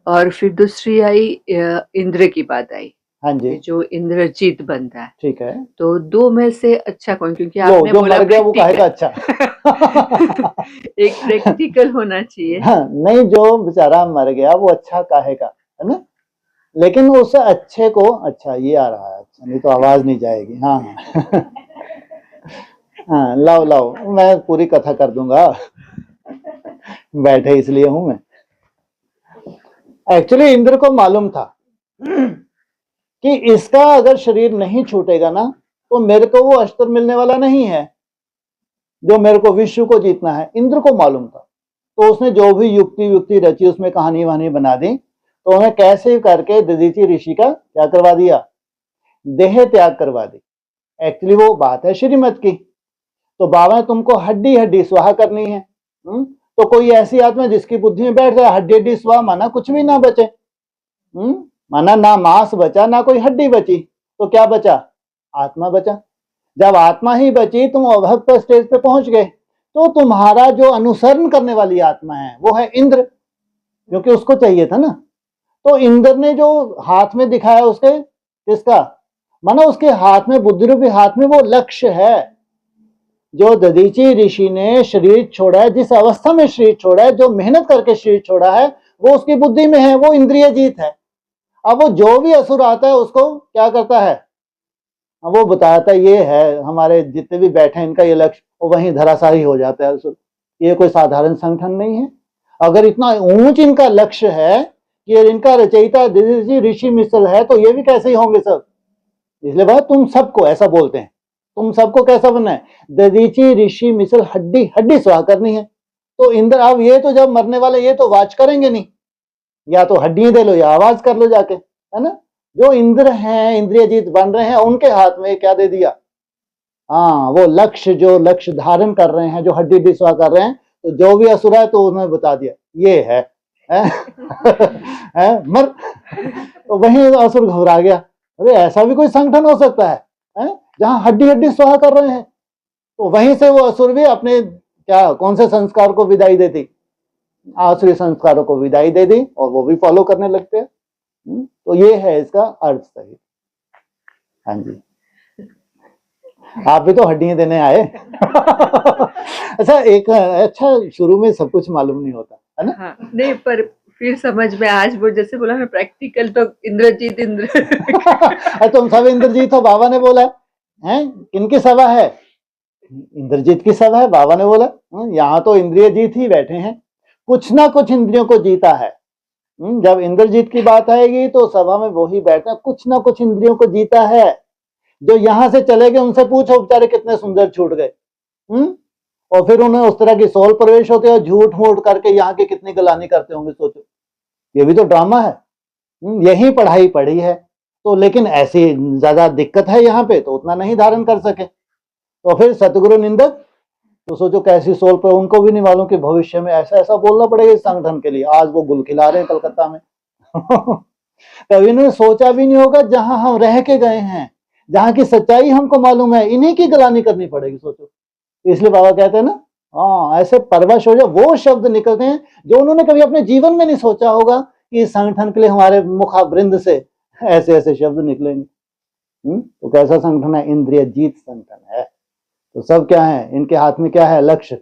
और फिर दूसरी आई इंद्र की बात आई, हाँ जी, जो इंद्रजीत बनता है। ठीक है। तो दो में से अच्छा कौन? क्योंकि वो आपने जो बोला मर गया वो कहेगा practical। अच्छा। एक प्रैक्टिकल होना चाहिए। हाँ, नहीं, जो बेचारा मर गया वो अच्छा कहेगा, है ना, लेकिन उस अच्छे को, अच्छा ये आ रहा है, अच्छा नहीं तो आवाज नहीं जाएगी। हाँ हाँ। हाँ, लाओ लाओ, मैं पूरी कथा कर दूंगा, बैठे इसलिए हूं मैं। एक्चुअली इंद्र को मालूम था कि इसका अगर शरीर नहीं छूटेगा ना, तो मेरे को वो अस्त्र मिलने वाला नहीं है जो मेरे को विश्व को जीतना है। इंद्र को मालूम था, तो उसने जो भी युक्ति रची, उसमें कहानी वहानी बना दी, तो उन्हें कैसे करके दधीचि ऋषि का क्या करवा दिया, देह त्याग करवा दी। एक्चुअली वो बात है श्रीमत की, तो बाबा तुमको हड्डी हड्डी स्वाहा करनी है। तो कोई ऐसी आत्मा जिसकी बुद्धि में बैठ जाए हड्डी हड्डी स्वाहा, माना कुछ भी ना बचे, माना ना मांस बचा ना कोई हड्डी बची, तो क्या बचा, आत्मा बचा। जब आत्मा ही बची, तुम अभक्त स्टेज पे पहुंच गए, तो तुम्हारा जो अनुसरण करने वाली आत्मा है वो है इंद्र, क्योंकि उसको चाहिए था ना। तो इंद्र ने जो हाथ में दिखाया उसके, किसका, माना उसके हाथ में, बुद्धि रूपी हाथ में वो लक्ष्य है। जो दधीचि ऋषि ने शरीर छोड़ा है, जिस अवस्था में शरीर छोड़ा है, जो मेहनत करके शरीर छोड़ा है, वो उसकी बुद्धि में है, वो इंद्रिय जीत है। अब वो जो भी असुर आता है उसको क्या करता है, वो बताता है ये है हमारे जितने भी बैठे हैं इनका ये लक्ष्य, वो वहीं धराशायी हो जाता है असुर। ये कोई साधारण संगठन नहीं है। अगर इतना ऊंच इनका लक्ष्य है कि इनका रचयिता दधीचि ऋषि मिश्र है, तो ये भी कैसे ही होंगे सब। इसलिए भाई तुम सबको ऐसा बोलते हैं, तुम सबको कैसा बनना है, दधीचि ऋषि मिश्र हड्डी हड्डी स्वाहा करनी है। तो इंद्र, अब ये तो जब मरने वाले, ये तो वाच करेंगे नहीं, या तो हड्डियां दे लो या आवाज कर लो जाके, है ना। जो इंद्र हैं, इंद्रिय जीत बन रहे हैं, उनके हाथ में क्या दे दिया, हाँ वो लक्ष्य, जो लक्ष्य धारण कर रहे हैं, जो हड्डी हड्डी स्वाहा कर रहे हैं, तो जो भी असुर है तो उन्होंने बता दिया ये है, है? मर। तो वहीं असुर घबरा गया, अरे ऐसा भी कोई संगठन हो सकता है जहां हड्डी हड्डी स्वाहा कर रहे हैं। तो वहीं से वो असुर भी अपने क्या, कौन से संस्कार को विदाई देती, आसुरी संस्कारों को विदाई दे दी, और वो भी फॉलो करने लगते हैं। तो ये है इसका अर्थ सही। हाँ जी, आप भी तो हड्डियां देने आए। अच्छा, एक अच्छा, शुरू में सब कुछ मालूम नहीं होता है ना। हाँ, नहीं, पर फिर समझ में, आज वो जैसे बोला ना प्रैक्टिकल, तो इंद्रजीत इंद्र। तुम सब इंद्रजीत हो, बाबा ने बोला है, किनकी सभा है, इंद्रजीत की सभा है, बाबा ने बोला। यहाँ तो इंद्रिय जीत ही बैठे हैं, कुछ ना कुछ इंद्रियों को जीता है। जब इंद्रजीत की बात आएगी तो सभा में वही बैठा, कुछ ना कुछ इंद्रियों को जीता है। जो यहाँ से चले गए उनसे पूछो बेचारे कितने सुंदर छूट गए। और फिर उन्हें उस तरह की सोल प्रवेश होते हैं और झूठ मूठ करके यहाँ की कितनी गलानी करते होंगे, सोचो। ये भी तो ड्रामा है। यही पढ़ाई पढ़ी है तो, लेकिन ऐसी ज्यादा दिक्कत है यहाँ पे तो उतना नहीं धारण कर सके, तो फिर सतगुरु निंदक। तो सोचो कैसी सोल पर, उनको भी नहीं मालूम कि भविष्य में ऐसा ऐसा बोलना पड़ेगा इस संगठन के लिए। आज वो गुल खिला रहे हैं कलकत्ता में कभी इन्होंने सोचा भी नहीं होगा जहां हम रह के गए हैं, जहां की सच्चाई हमको मालूम है, इन्हीं की गलानी करनी पड़ेगी, सोचो। इसलिए बाबा कहते हैं ना, हाँ ऐसे परवश हो जाए, वो शब्द निकलते हैं जो उन्होंने कभी अपने जीवन में नहीं सोचा होगा कि इस संगठन के लिए हमारे मुखावृंद से ऐसे ऐसे शब्द निकलेंगे। तो कैसा संगठन है? इंद्रिय जीत संगठन है। तो सब क्या है इनके हाथ में? क्या है? लक्ष्य।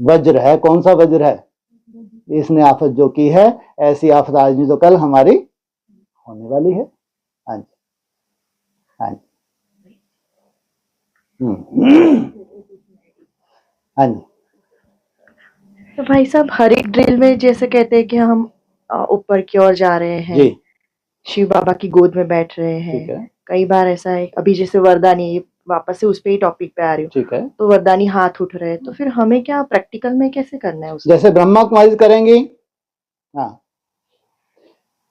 वज्र है। कौन सा वज्र है? इसने आफत जो की है, ऐसी आफत आज नहीं तो कल हमारी होने वाली है। हाँ जी, हाँ जी, हाँ जी। तो भाई साहब, हर एक ड्रिल में जैसे कहते हैं कि हम ऊपर की ओर जा रहे हैं, जी शिव बाबा की गोद में बैठ रहे ठीक है, हैं। कई बार ऐसा है, अभी जैसे वरदानी, वापस से उस पे ही टॉपिक पे आ रही हूँ, ठीक है। तो वरदानी हाथ उठ रहे हैं, तो फिर हमें क्या प्रैक्टिकल में कैसे करना है उसको? जैसे ब्रह्मा कुमारी करेंगी, हाँ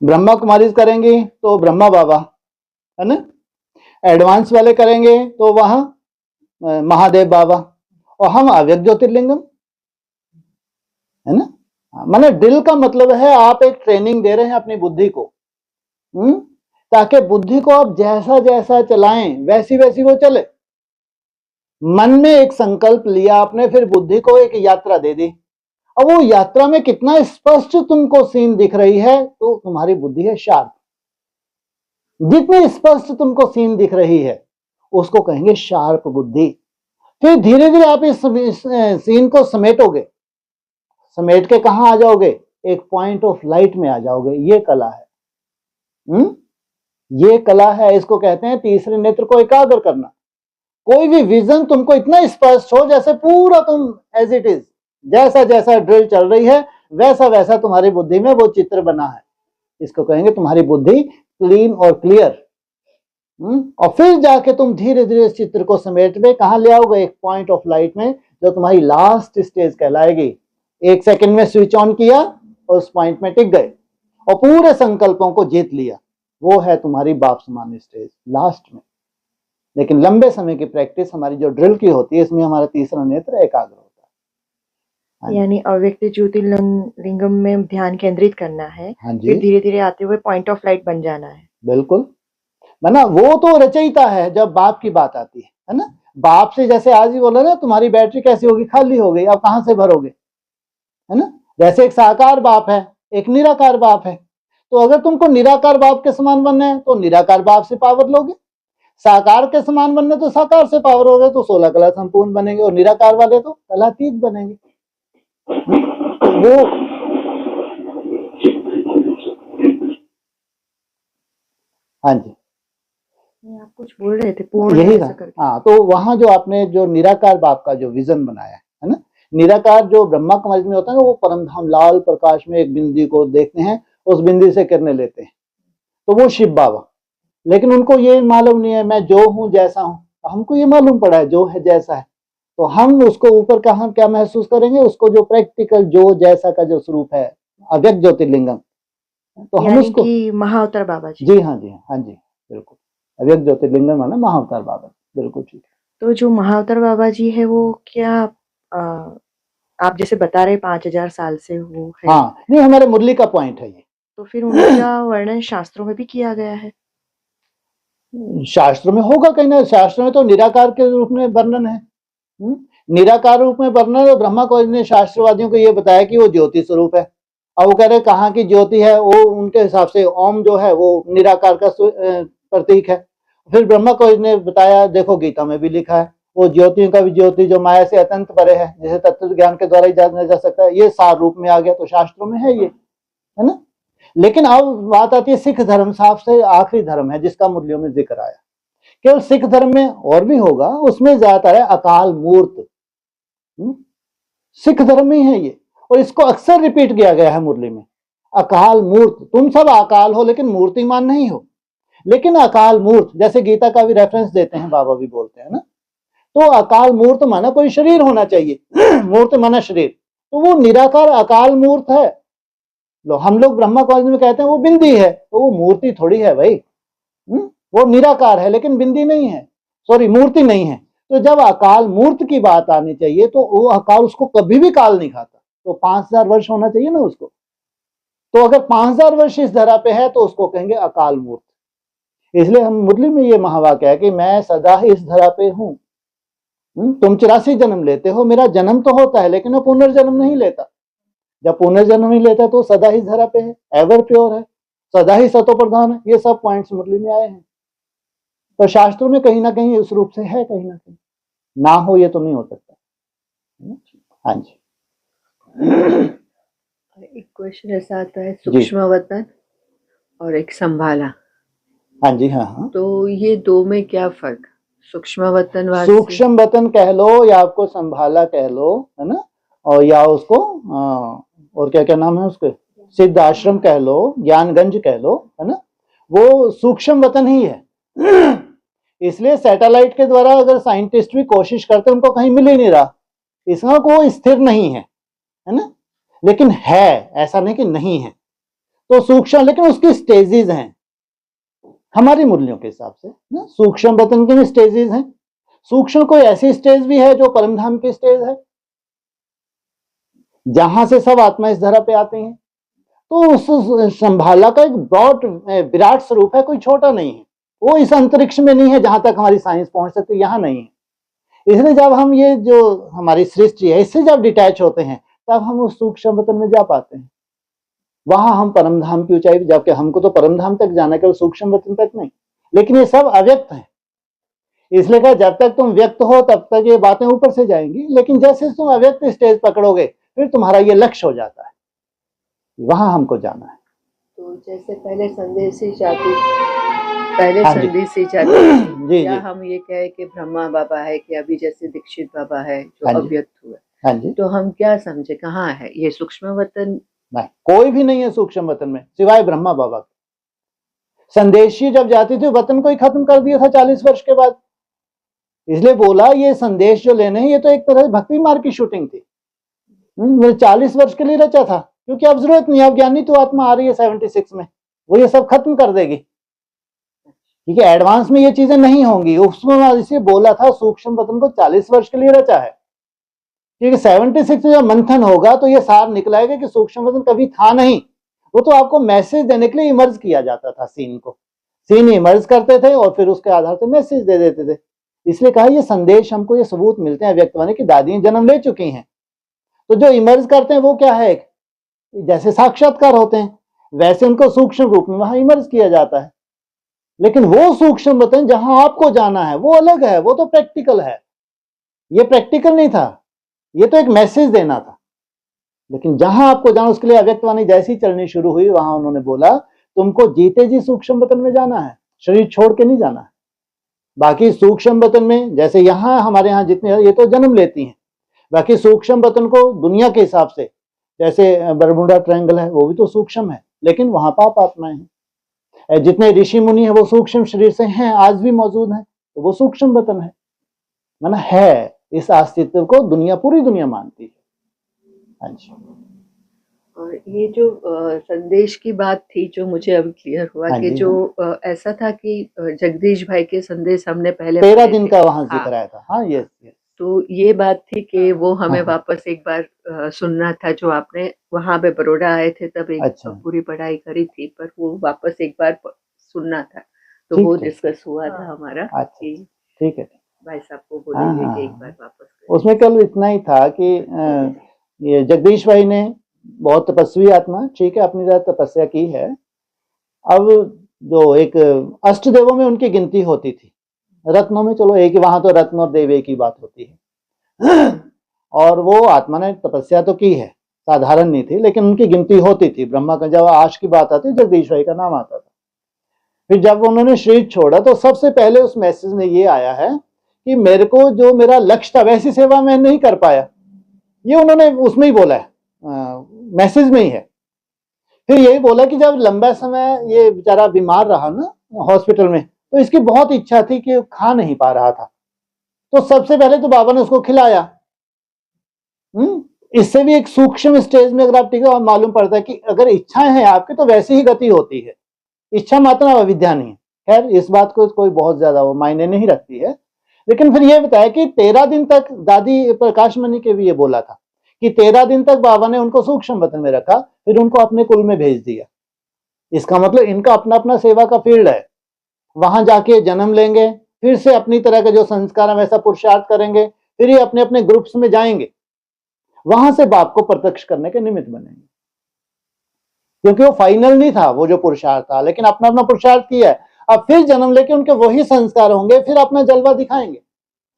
ब्रह्मा कुमारी करेंगी तो ब्रह्मा बाबा है ना, एडवांस वाले करेंगे तो वहां महादेव बाबा, और हम अव्यक्त ज्योतिर्लिंगम, है ना। माने ड्रिल का मतलब है आप एक ट्रेनिंग दे रहे हैं अपनी बुद्धि को, ताकि बुद्धि को आप जैसा जैसा चलाएं वैसी वैसी वो चले। मन में एक संकल्प लिया आपने, फिर बुद्धि को एक यात्रा दे दी। अब वो यात्रा में कितना स्पष्ट तुमको सीन दिख रही है, तो तुम्हारी बुद्धि है शार्प। जितनी स्पष्ट तुमको सीन दिख रही है उसको कहेंगे शार्प बुद्धि। फिर धीरे धीरे आप इस सीन को समेटोगे, समेट के कहां आ जाओगे? एक पॉइंट ऑफ लाइट में आ जाओगे। ये कला है, ये कला है। इसको कहते हैं तीसरे नेत्र को एकाग्र करना। कोई भी विजन तुमको इतना स्पष्ट हो, जैसे पूरा तुम एज इट इज, जैसा जैसा ड्रिल चल रही है वैसा वैसा तुम्हारी बुद्धि में वो चित्र बना है। इसको कहेंगे तुम्हारी बुद्धि क्लीन और क्लियर। और फिर जाके तुम धीरे धीरे इस चित्र को समेट में कहां ले आओगे? एक पॉइंट ऑफ लाइट में, जो तुम्हारी लास्ट स्टेज कहलाएगी। 1 सेकंड में स्विच ऑन किया और उस पॉइंट में टिक गए और पूरे संकल्पों को जीत लिया। वो है तुम्हारी बाप समान स्टेज लास्ट में। लेकिन लंबे समय की प्रैक्टिस हमारी जो ड्रिल की होती है, इसमें हमारा तीसरा नेत्र एकाग्र होता है। यानी अव्यक्त ज्योतिर्लिंगम में ध्यान केंद्रित करना है, हाँ जी, फिर धीरे धीरे आते हुए पॉइंट ऑफ लाइट बन जाना है। बिल्कुल। ना वो तो रचयिता है जब बाप की बात आती है ना। बाप से जैसे आज ही बोला ना, तुम्हारी बैटरी कैसी होगी? खाली हो गई, अब कहां से भरोगे, है ना। जैसे एक साकार बाप है, एक निराकार बाप है। तो अगर तुमको निराकार बाप के समान बनना है तो निराकार बाप से पावर लोगे, साकार के समान बनना तो साकार से पावर होगा, तो 16 कला संपूर्ण बनेंगे, और निराकार वाले तो कलातीत बनेंगे। तो वो हाँ जी, आप कुछ बोल रहे थे, पूर्ण यही ऐसा था। करके। हाँ, तो वहां जो आपने जो निराकार बाप का जो विजन बनाया है ना, निराकार जो ब्रह्मा कुमारी में होता है ना, वो परमधाम लाल प्रकाश में एक बिंदी को देखते हैं, उस बिंदी से किरणें लेते हैं, तो वो शिव बाबा। लेकिन उनको ये मालूम नहीं है मैं जो हूं जैसा हूं। हमको ये मालूम पड़ा है जो है जैसा है, तो हम उसको ऊपर का हम क्या महसूस करेंगे? उसको जो प्रैक्टिकल जो जैसा का जो स्वरूप है, अव्यक्त ज्योतिर्लिंगम, तो हम उसको महाअवतार बाबा जी। जी हाँ जी, हाँ जी, बिल्कुल। अव्यक्त ज्योतिर्लिंगम है ना, महाअवतार बाबा, बिल्कुल ठीक है। तो जो महाअवतार बाबा जी है वो क्या आप जैसे बता रहे 5000 साल से वो है? हाँ, नहीं हमारे मुरली का पॉइंट है ये। तो फिर उनका वर्णन शास्त्रों में भी किया गया है? शास्त्रों में होगा कहीं ना, शास्त्रों में तो निराकार के रूप में वर्णन है। निराकार रूप में वर्णन, और ब्रह्मा को ने शास्त्रवादियों को ये बताया कि वो ज्योति स्वरूप है। अब वो कह रहे कहाँ की ज्योति है, वो उनके हिसाब से ओम जो है वो निराकार का प्रतीक है। फिर ब्रह्मा को ने बताया, देखो गीता में भी लिखा है, वो ज्योतियों का भी ज्योति जो माया से अत्यंत परे है, जिसे तत्व ज्ञान के द्वारा ही जाना जा सकता है, ये सार रूप में आ गया, तो शास्त्रों में है ये, है ना। लेकिन अब बात आती है सिख धर्म, साफ से आखिरी धर्म है जिसका मुरलियों में जिक्र आया। केवल सिख धर्म में और भी होगा, उसमें ज्यादातर है अकाल मूर्त। सिख धर्म में ही है ये, और इसको अक्सर रिपीट किया गया है मुरली में, अकाल मूर्त। तुम सब अकाल हो लेकिन मूर्तिमान नहीं हो। लेकिन अकाल मूर्त, जैसे गीता का भी रेफरेंस देते हैं, बाबा भी बोलते हैं ना, तो अकाल मूर्त माना कोई शरीर होना चाहिए मूर्त माना शरीर, तो वो निराकार अकाल मूर्त है। हम लोग ब्रह्मा कॉलेज में कहते हैं वो बिंदी है, तो वो मूर्ति थोड़ी है भाई। वो निराकार है लेकिन बिंदी नहीं है, सॉरी मूर्ति नहीं है। तो जब अकाल मूर्त की बात आनी चाहिए तो वो अकाल, उसको कभी भी काल नहीं खाता, तो 5000 वर्ष होना चाहिए ना उसको। तो अगर 5000 वर्ष इस धरा पे है तो उसको कहेंगे अकाल मूर्त। इसलिए हम मुरली में ये महावाक्य है कि मैं सदा ही इस धरा पे हूं। तुम 84 जन्म लेते हो, मेरा जन्म तो होता है लेकिन वो पुनर्जन्म नहीं लेता। जब पुनर्जन्म नहीं लेता तो सदा ही धरा पे है, एवर प्योर है, सदा ही सतो प्रधान है। ये सब पॉइंट्स मुरली में आए हैं, तो शास्त्रों में कहीं ना कहीं उस रूप से है, कहीं ना कहीं ना हो ये तो नहीं हो सकता। हाँ जी। एक क्वेश्चन ऐसा आता है, सूक्ष्म वतन और एक संभाला, हाँ जी, हाँ हाँ। तो ये दो में क्या फर्क? सूक्ष्म वतन सूक्ष्म वतन कह लो या आपको संभाला कह लो, है ना, और या उसको और क्या क्या नाम है उसके, सिद्ध आश्रम कह लो, ज्ञानगंज कह लो, है ना, वो सूक्ष्म वतन ही है। इसलिए सैटेलाइट के द्वारा अगर साइंटिस्ट भी कोशिश करते उनको कहीं मिल ही नहीं रहा, इसका को स्थिर नहीं है ना, लेकिन है, ऐसा नहीं कि नहीं है। तो सूक्ष्म, लेकिन उसकी स्टेजेस हैं हमारी मूल्यों के हिसाब से ना। सूक्ष्म वतन के भी स्टेजेस हैं। सूक्ष्म कोई ऐसी स्टेज भी है जो परमधाम की स्टेज है, जहां से सब आत्मा इस धरा पे आते हैं। तो उस संभाला का एक ब्रॉड विराट स्वरूप है, कोई छोटा नहीं है। वो इस अंतरिक्ष में नहीं है जहां तक हमारी साइंस पहुंच सकती, यहां नहीं है। इसलिए जब हम ये जो हमारी सृष्टि है इससे जब डिटैच होते हैं तब हम उस सूक्ष्म वतन में जा पाते हैं, वहां हम परमधाम की ऊंचाई, जबकि हमको तो परमधाम तक जाना है, केवल सूक्ष्म वतन तक नहीं। लेकिन ये सब अव्यक्त है, इसलिए कहा जब तक तुम व्यक्त हो तब तक ये बातें ऊपर से जाएंगी, लेकिन जैसे तुम अव्यक्त स्टेज पकड़ोगे फिर तुम्हारा ये लक्ष्य हो जाता है, वहां हमको जाना है। तो जैसे पहले संदेश ही जाती, पहले हाँ जी। संदेश ही जाती जी या जी, हम ये कहे कि ब्रह्मा बाबा है, कि अभी जैसे दीक्षित बाबा है जो हाँ जी। अव्यक्त हुए, हाँ जी। तो हम क्या समझे कहाँ है ये सूक्ष्म वतन? नहीं, कोई भी नहीं है सूक्ष्म वतन में सिवाय ब्रह्मा बाबा के। संदेशी जब जाती थी वतन को ही खत्म कर दिया था 40 वर्ष के बाद। इसलिए बोला ये संदेश जो लेने हैं ये तो एक तरह से भक्ति मार्ग की शूटिंग थी। 40 वर्ष के लिए रचा था, क्योंकि अब जरूरत नहीं, अब ज्ञानी तो आत्मा आ रही है 76 में, वो ये सब खत्म कर देगी, क्योंकि एडवांस में ये चीजें नहीं होंगी। उसमें इसे बोला था सूक्ष्म वतन को 40 वर्ष के लिए रचा है, क्योंकि 76 में जब मंथन होगा तो ये सार निकलाएगा कि सूक्ष्म वतन कभी था नहीं। वो तो आपको मैसेज देने के लिए इमर्ज किया जाता था, सीन को, सीन इमर्ज करते थे और फिर उसके आधार से मैसेज दे देते थे। इसलिए कहा ये संदेश हमको, ये सबूत मिलते हैं व्यक्त होने की, दादी जन्म ले चुकी हैं। तो जो इमर्ज करते हैं वो क्या है, जैसे साक्षात्कार होते हैं वैसे उनको सूक्ष्म रूप में वहां इमर्ज किया जाता है। लेकिन वो सूक्ष्म वतन जहां आपको जाना है वो अलग है, वो तो प्रैक्टिकल है। ये प्रैक्टिकल नहीं था, ये तो एक मैसेज देना था। लेकिन जहां आपको जाना, उसके लिए अव्यक्त वाणी जैसी चलनी शुरू हुई, वहां उन्होंने बोला तुमको जीते जी सूक्ष्म वतन में जाना है, शरीर छोड़ के नहीं जाना है। बाकी सूक्ष्म वतन में जैसे यहाँ हमारे यहाँ जितने, ये तो जन्म लेती हैं, बाकी सूक्ष्म वतन को दुनिया के हिसाब से, जैसे बरमुडा ट्रायंगल है वो भी तो सूक्ष्म है, लेकिन वहां पाप आत्माएं हैं। जितने ऋषि मुनि है वो सूक्ष्म शरीर से हैं, आज भी मौजूद हैं, तो वो सूक्ष्म वतन है, माना है। इस अस्तित्व को दुनिया, पूरी दुनिया मानती है। हाँ जी। और ये जो संदेश की बात थी जो मुझे अभी क्लियर हुआ हाँ कि जी, जो ऐसा था कि जगदीश भाई के संदेश हमने पहले 13 पढ़े दिन थे। का वहां हाँ, जिक्र आया था। हाँ, यस यस। तो ये बात थी कि वो हमें हाँ। वापस एक बार सुनना था, जो आपने वहां पे बड़ौदा आए थे तब एक अच्छा। पूरी पढ़ाई करी थी, पर वो वापस एक बार सुनना था, तो ठीक वो है। डिस्कस हुआ था हमारा अच्छा, कि ठीक है। भाई साहब को हाँ बोलेंगे कि एक हाँ, बार वापस करें। उसमें कल इतना ही था कि ये जगदीश भाई ने, बहुत तपस्वी आत्मा, ठीक है, अपनी तरह तपस्या की है। अब जो एक अष्ट देवों में उनकी गिनती होती थी, रत्नों में चलो एक ही, वहां तो रत्न और देव एक ही बात होती है। और वो आत्मा ने तपस्या तो की है, साधारण नहीं थी, लेकिन उनकी गिनती होती थी। ब्रह्मा का जब आश की बात आती, जगदीश भाई का नाम आता था। फिर जब उन्होंने शरीर छोड़ा तो सबसे पहले उस मैसेज में ये आया है कि मेरे को जो मेरा लक्ष्य था वैसी सेवा मैं नहीं कर पाया, ये उन्होंने उसमें ही बोला है, मैसेज में ही है। फिर यही बोला कि जब लंबा समय ये बेचारा बीमार रहा ना, हॉस्पिटल में, तो इसकी बहुत इच्छा थी कि खा नहीं पा रहा था, तो सबसे पहले तो बाबा ने उसको खिलाया। इससे भी एक सूक्ष्म स्टेज में अगर आप टिके, और मालूम पड़ता है कि अगर इच्छाएं हैं आपकी तो वैसी ही गति होती है, इच्छा मात्र अविद्या नहीं है। खैर इस बात को कोई बहुत ज्यादा वो मायने नहीं रखती है। लेकिन फिर ये बताया कि 13 दिन तक, दादी प्रकाश मणि के भी ये बोला था कि 13 दिन तक बाबा ने उनको सूक्ष्म वतन में रखा, फिर उनको अपने कुल में भेज दिया। इसका मतलब इनका अपना अपना सेवा का फील्ड है, वहां जाके जन्म लेंगे, फिर से अपनी तरह के जो संस्कार है वैसा पुरुषार्थ करेंगे, फिर ये अपने अपने ग्रुप्स में जाएंगे, वहां से बाप को प्रत्यक्ष करने के निमित्त बनेंगे। क्योंकि वो फाइनल नहीं था वो जो पुरुषार्थ था, लेकिन अपना अपना पुरुषार्थ किया है। अब फिर जन्म लेके उनके वही संस्कार होंगे, फिर अपना जलवा दिखाएंगे,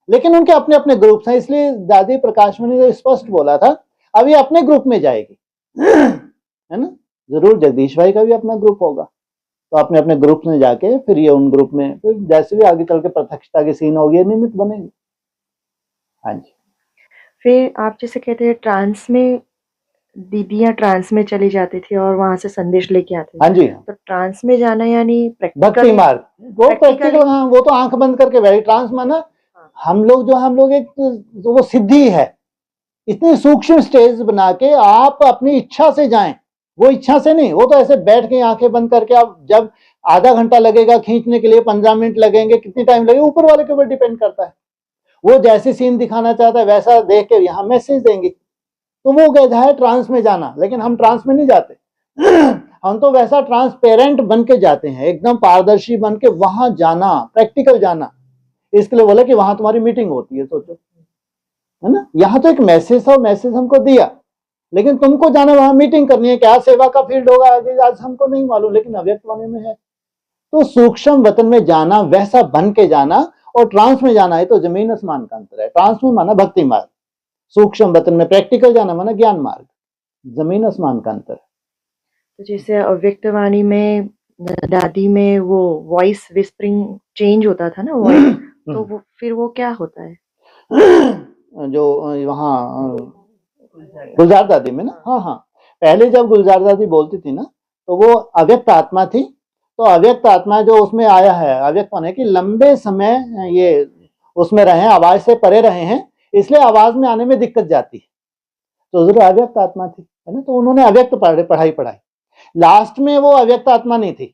लेकिन उनके अपने अपने ग्रुप्स हैं। इसलिए दादी प्रकाश मणि ने स्पष्ट बोला था अब ये अपने ग्रुप में जाएगी, है ना। जरूर जगदीश भाई का भी अपना ग्रुप होगा, तो अपने अपने ग्रुप में जाके फिर ये उन ग्रुप में, फिर जैसे भी आगे चल के प्रत्यक्षता की सीन होगी, निमित्त बनेंगे। हाँ जी। फिर आप जैसे कहते हैं ट्रांस में, दीदियां ट्रांस में चली जाती थी और वहां से संदेश लेके आती हाँ थी, जी। तो ट्रांस में जाना यानी भक्ति प्रैक्टिकल मार्ग, वो practically- प्रैक्टिकल, हाँ वो तो आंख बंद करके वैली ट्रांस माना। हम लोग एक तो वो सिद्धि है, इतनी सूक्ष्म स्टेज बना के आप अपनी इच्छा से जाएं, वो इच्छा से नहीं, वो तो ऐसे बैठ के आंखें बंद करके आप, जब आधा घंटा लगेगा खींचने के लिए, 15 मिनट लगेंगे, कितनी टाइम लगेगा ऊपर वाले के ऊपर डिपेंड करता है। वो जैसी सीन दिखाना चाहता है वैसा देख के यहाँ मैसेज देंगे, तो वो कहता है ट्रांस में जाना। लेकिन हम ट्रांस में नहीं जाते हम तो वैसा ट्रांसपेरेंट बन के जाते हैं, एकदम पारदर्शी बन के वहां जाना, प्रैक्टिकल जाना। इसके लिए बोला कि वहां तुम्हारी मीटिंग होती है, सोचो, है ना। यहाँ तो एक मैसेज था, मैसेज हमको दिया, लेकिन तुमको जाना वहां मीटिंग करनी है। क्या सेवा का फील्ड होगा आगे आज हमको नहीं मालूम, लेकिन अव्यक्त वाणी में है। तो सूक्ष्म वतन में जाना, वैसा बन के जाना, और ट्रांस में जाना है तो जमीन आसमान का अंतर है। ट्रांस में माना भक्ति मार्ग, सूक्ष्म वतन में प्रैक्टिकल जाना माना ज्ञान मार्ग, जमीन आसमान का अंतर है। तो जैसे अव्यक्त वाणी में दादी में वो वॉइस विस्परिंग चेंज होता था ना वॉइस, तो वो फिर वो क्या होता है जो वहाँ गुलजार दादी में ना, हाँ हाँ, पहले जब गुलजार दादी बोलती थी ना, तो वो अव्यक्त आत्मा थी। तो अव्यक्त आत्मा जो उसमें आया है, अव्यक्त माने कि लंबे समय ये उसमें रहे, आवाज से परे रहे हैं, इसलिए आवाज में आने में दिक्कत जाती है। तो जरूर अव्यक्त आत्मा थी, है ना। तो उन्होंने अव्यक्त पढ़ाई लास्ट में वो अव्यक्त आत्मा नहीं थी।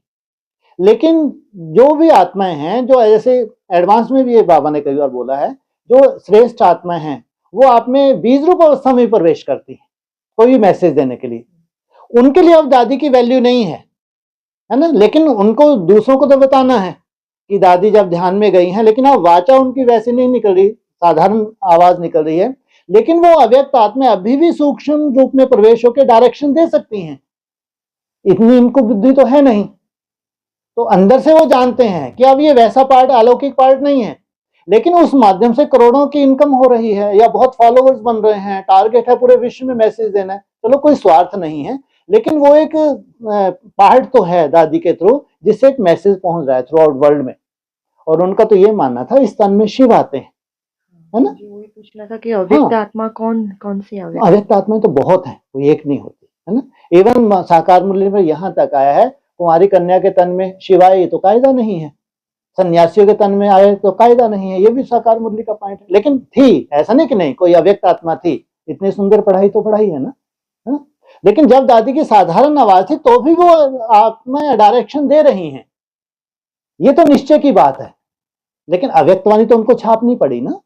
लेकिन जो भी आत्माएं हैं, जो जैसे एडवांस में भी ये बाबा ने कई बार बोला है, जो श्रेष्ठ आत्माएं हैं वो आप में बीज रूप अवस्था में प्रवेश करती है कोई भी मैसेज देने के लिए। उनके लिए अब दादी की वैल्यू नहीं है ना, लेकिन उनको दूसरों को तो बताना है कि दादी जब ध्यान में गई हैं, लेकिन अब वाचा उनकी वैसे नहीं निकल रही, साधारण आवाज निकल रही है। लेकिन वो अव्यक्त आत्मा अभी भी सूक्ष्म रूप में प्रवेश होकर डायरेक्शन दे सकती हैं, इतनी इनको बुद्धि तो है नहीं। तो अंदर से वो जानते हैं कि अब ये वैसा पार्ट, अलौकिक पार्ट नहीं है, लेकिन उस माध्यम से करोड़ों की इनकम हो रही है, या बहुत फॉलोअर्स बन रहे हैं, टारगेट है पूरे विश्व में मैसेज देना है। चलो कोई स्वार्थ नहीं है, लेकिन वो एक पार्ट तो है दादी के थ्रू, जिससे एक मैसेज पहुंच रहा है थ्रू आउट वर्ल्ड में। और उनका तो ये मानना था इस तन में शिव आते हैं, है ना। वही पूछना था कि अव्यक्त आत्मा कौन कौन सी अव्यक्त आत्माएं तो बहुत है, कोई एक नहीं होती, है ना। इवन साकार मुरली में यहाँ तक आया है, कुमारी कन्या के तन में शिवाय तो कायदा नहीं है, सन्यासियों के तन में आए तो कायदा नहीं है। ये भी साकार मुरली का पॉइंट है। लेकिन थी, ऐसा नहीं कि नहीं, कोई अव्यक्त आत्मा थी, इतनी सुंदर पढ़ाई तो पढ़ाई है ना, है? लेकिन जब दादी की साधारण आवाज थी तो भी वो आत्मा डायरेक्शन दे रही हैं, ये तो निश्चय की बात है। लेकिन अव्यक्तवाणी तो उनको छापनी पड़ी ना,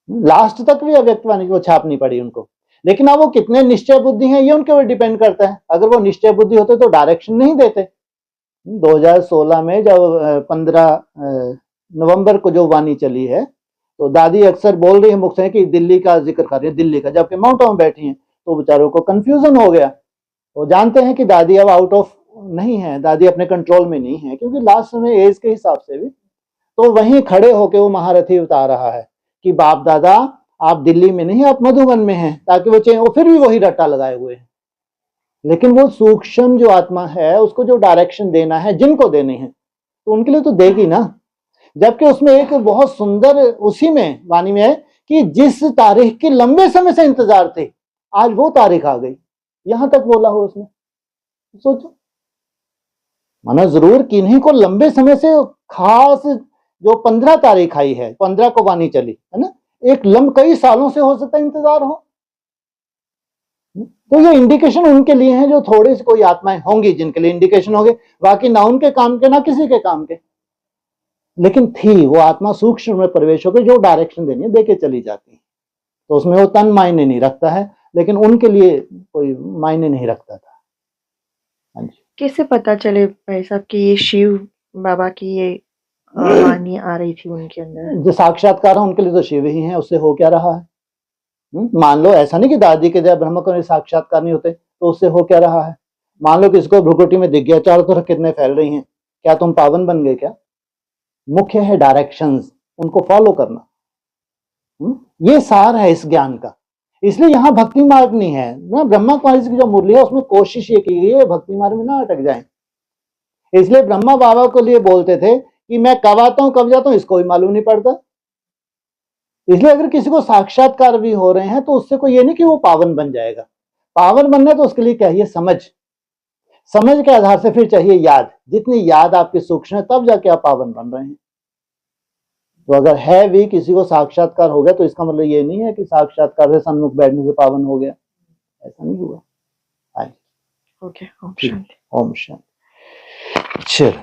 लास्ट तक भी अव्यक्तवाणी को छापनी पड़ी उनको। लेकिन अब वो कितने निश्चय बुद्धि हैं ये उनके ऊपर डिपेंड करता है। अगर वो निश्चय बुद्धि होते तो डायरेक्शन नहीं देते। 2016 में जब 15 नवंबर को जो वाणी चली है, तो दादी अक्सर बोल रही है मुख से कि दिल्ली का जिक्र कर रही है, दिल्ली का, जबकि माउंट आबू बैठी हैं। तो बेचारों को कंफ्यूजन हो गया। वो जानते हैं कि दादी अब आउट ऑफ नहीं है, दादी अपने कंट्रोल में नहीं है, क्योंकि लास्ट में एज के हिसाब से भी। तो वहीं खड़े होके वो महारथी बता रहा है कि बाप दादा आप दिल्ली में नहीं, आप मधुबन में हैं, ताकि वो फिर भी वही रट्टा लगाए हुए हैं। लेकिन वो सूक्ष्म जो आत्मा है, उसको जो डायरेक्शन देना है, जिनको देने हैं, तो उनके लिए तो देगी ना। जबकि उसमें एक बहुत सुंदर उसी में वाणी में है कि जिस तारीख की लंबे समय से इंतजार थे, आज वो तारीख आ गई। यहां तक बोला हो उसने, सोचो। माना जरूर किन्हीं को लंबे समय से खास जो 15 तारीख आई है, 15 को वाणी चली है ना, एक कई सालों से हो सकता है इंतजार हो। तो ये इंडिकेशन उनके लिए है जो थोड़ी सी कोई आत्माएं होंगी जिनके लिए इंडिकेशन होंगे, बाकी ना उनके काम के ना किसी के काम के। लेकिन थी वो आत्मा सूक्ष्म में प्रवेश होकर जो डायरेक्शन देनी है देके चली जाती है। तो उसमें वो तन मायने नहीं रखता है, लेकिन उनके लिए कोई मायने नहीं रखता था। हाँ जी। कैसे पता चले भाई साहब कि ये शिव बाबा की ये वाणी आ रही थी उनके अंदर? जो साक्षात्कार है उनके लिए तो शिव ही है, उससे हो क्या रहा है? मान लो ऐसा नहीं कि दादी के जय ब्रह्म को साक्षात्कार नहीं होते, तो उससे हो क्या रहा है? मान लो किसको भ्रुकुटी में दिख गया, चारों तरफ कितने फैल रही हैं, क्या तुम पावन बन गए क्या? मुख्य है डायरेक्शंस, उनको फॉलो करना। ये सार है इस ज्ञान का। इसलिए यहाँ भक्ति मार्ग नहीं है ना, ब्रह्मा कुमारी की जो मुरली है उसमें कोशिश ये की गई है भक्ति मार्ग में ना अटक जाए। इसलिए ब्रह्मा बाबा को लिए बोलते थे कि मैं कब आता हूं कब जाता हूं इसको भी मालूम नहीं पड़ता। इसलिए अगर किसी को साक्षात्कार भी हो रहे हैं तो उससे कोई ये नहीं कि वो पावन बन जाएगा। पावन बनना है तो उसके लिए चाहिए समझ, समझ के आधार से फिर चाहिए याद। जितनी याद आपकी सूक्ष्म है तब जाके आप पावन बन रहे हैं। तो अगर है भी किसी को साक्षात्कार हो गया तो इसका मतलब ये नहीं है कि साक्षात्कार से सन्मुख बैठने से पावन हो गया, ऐसा नहीं हुआ। ओके, ओम शांति। ओम शांति। चलो।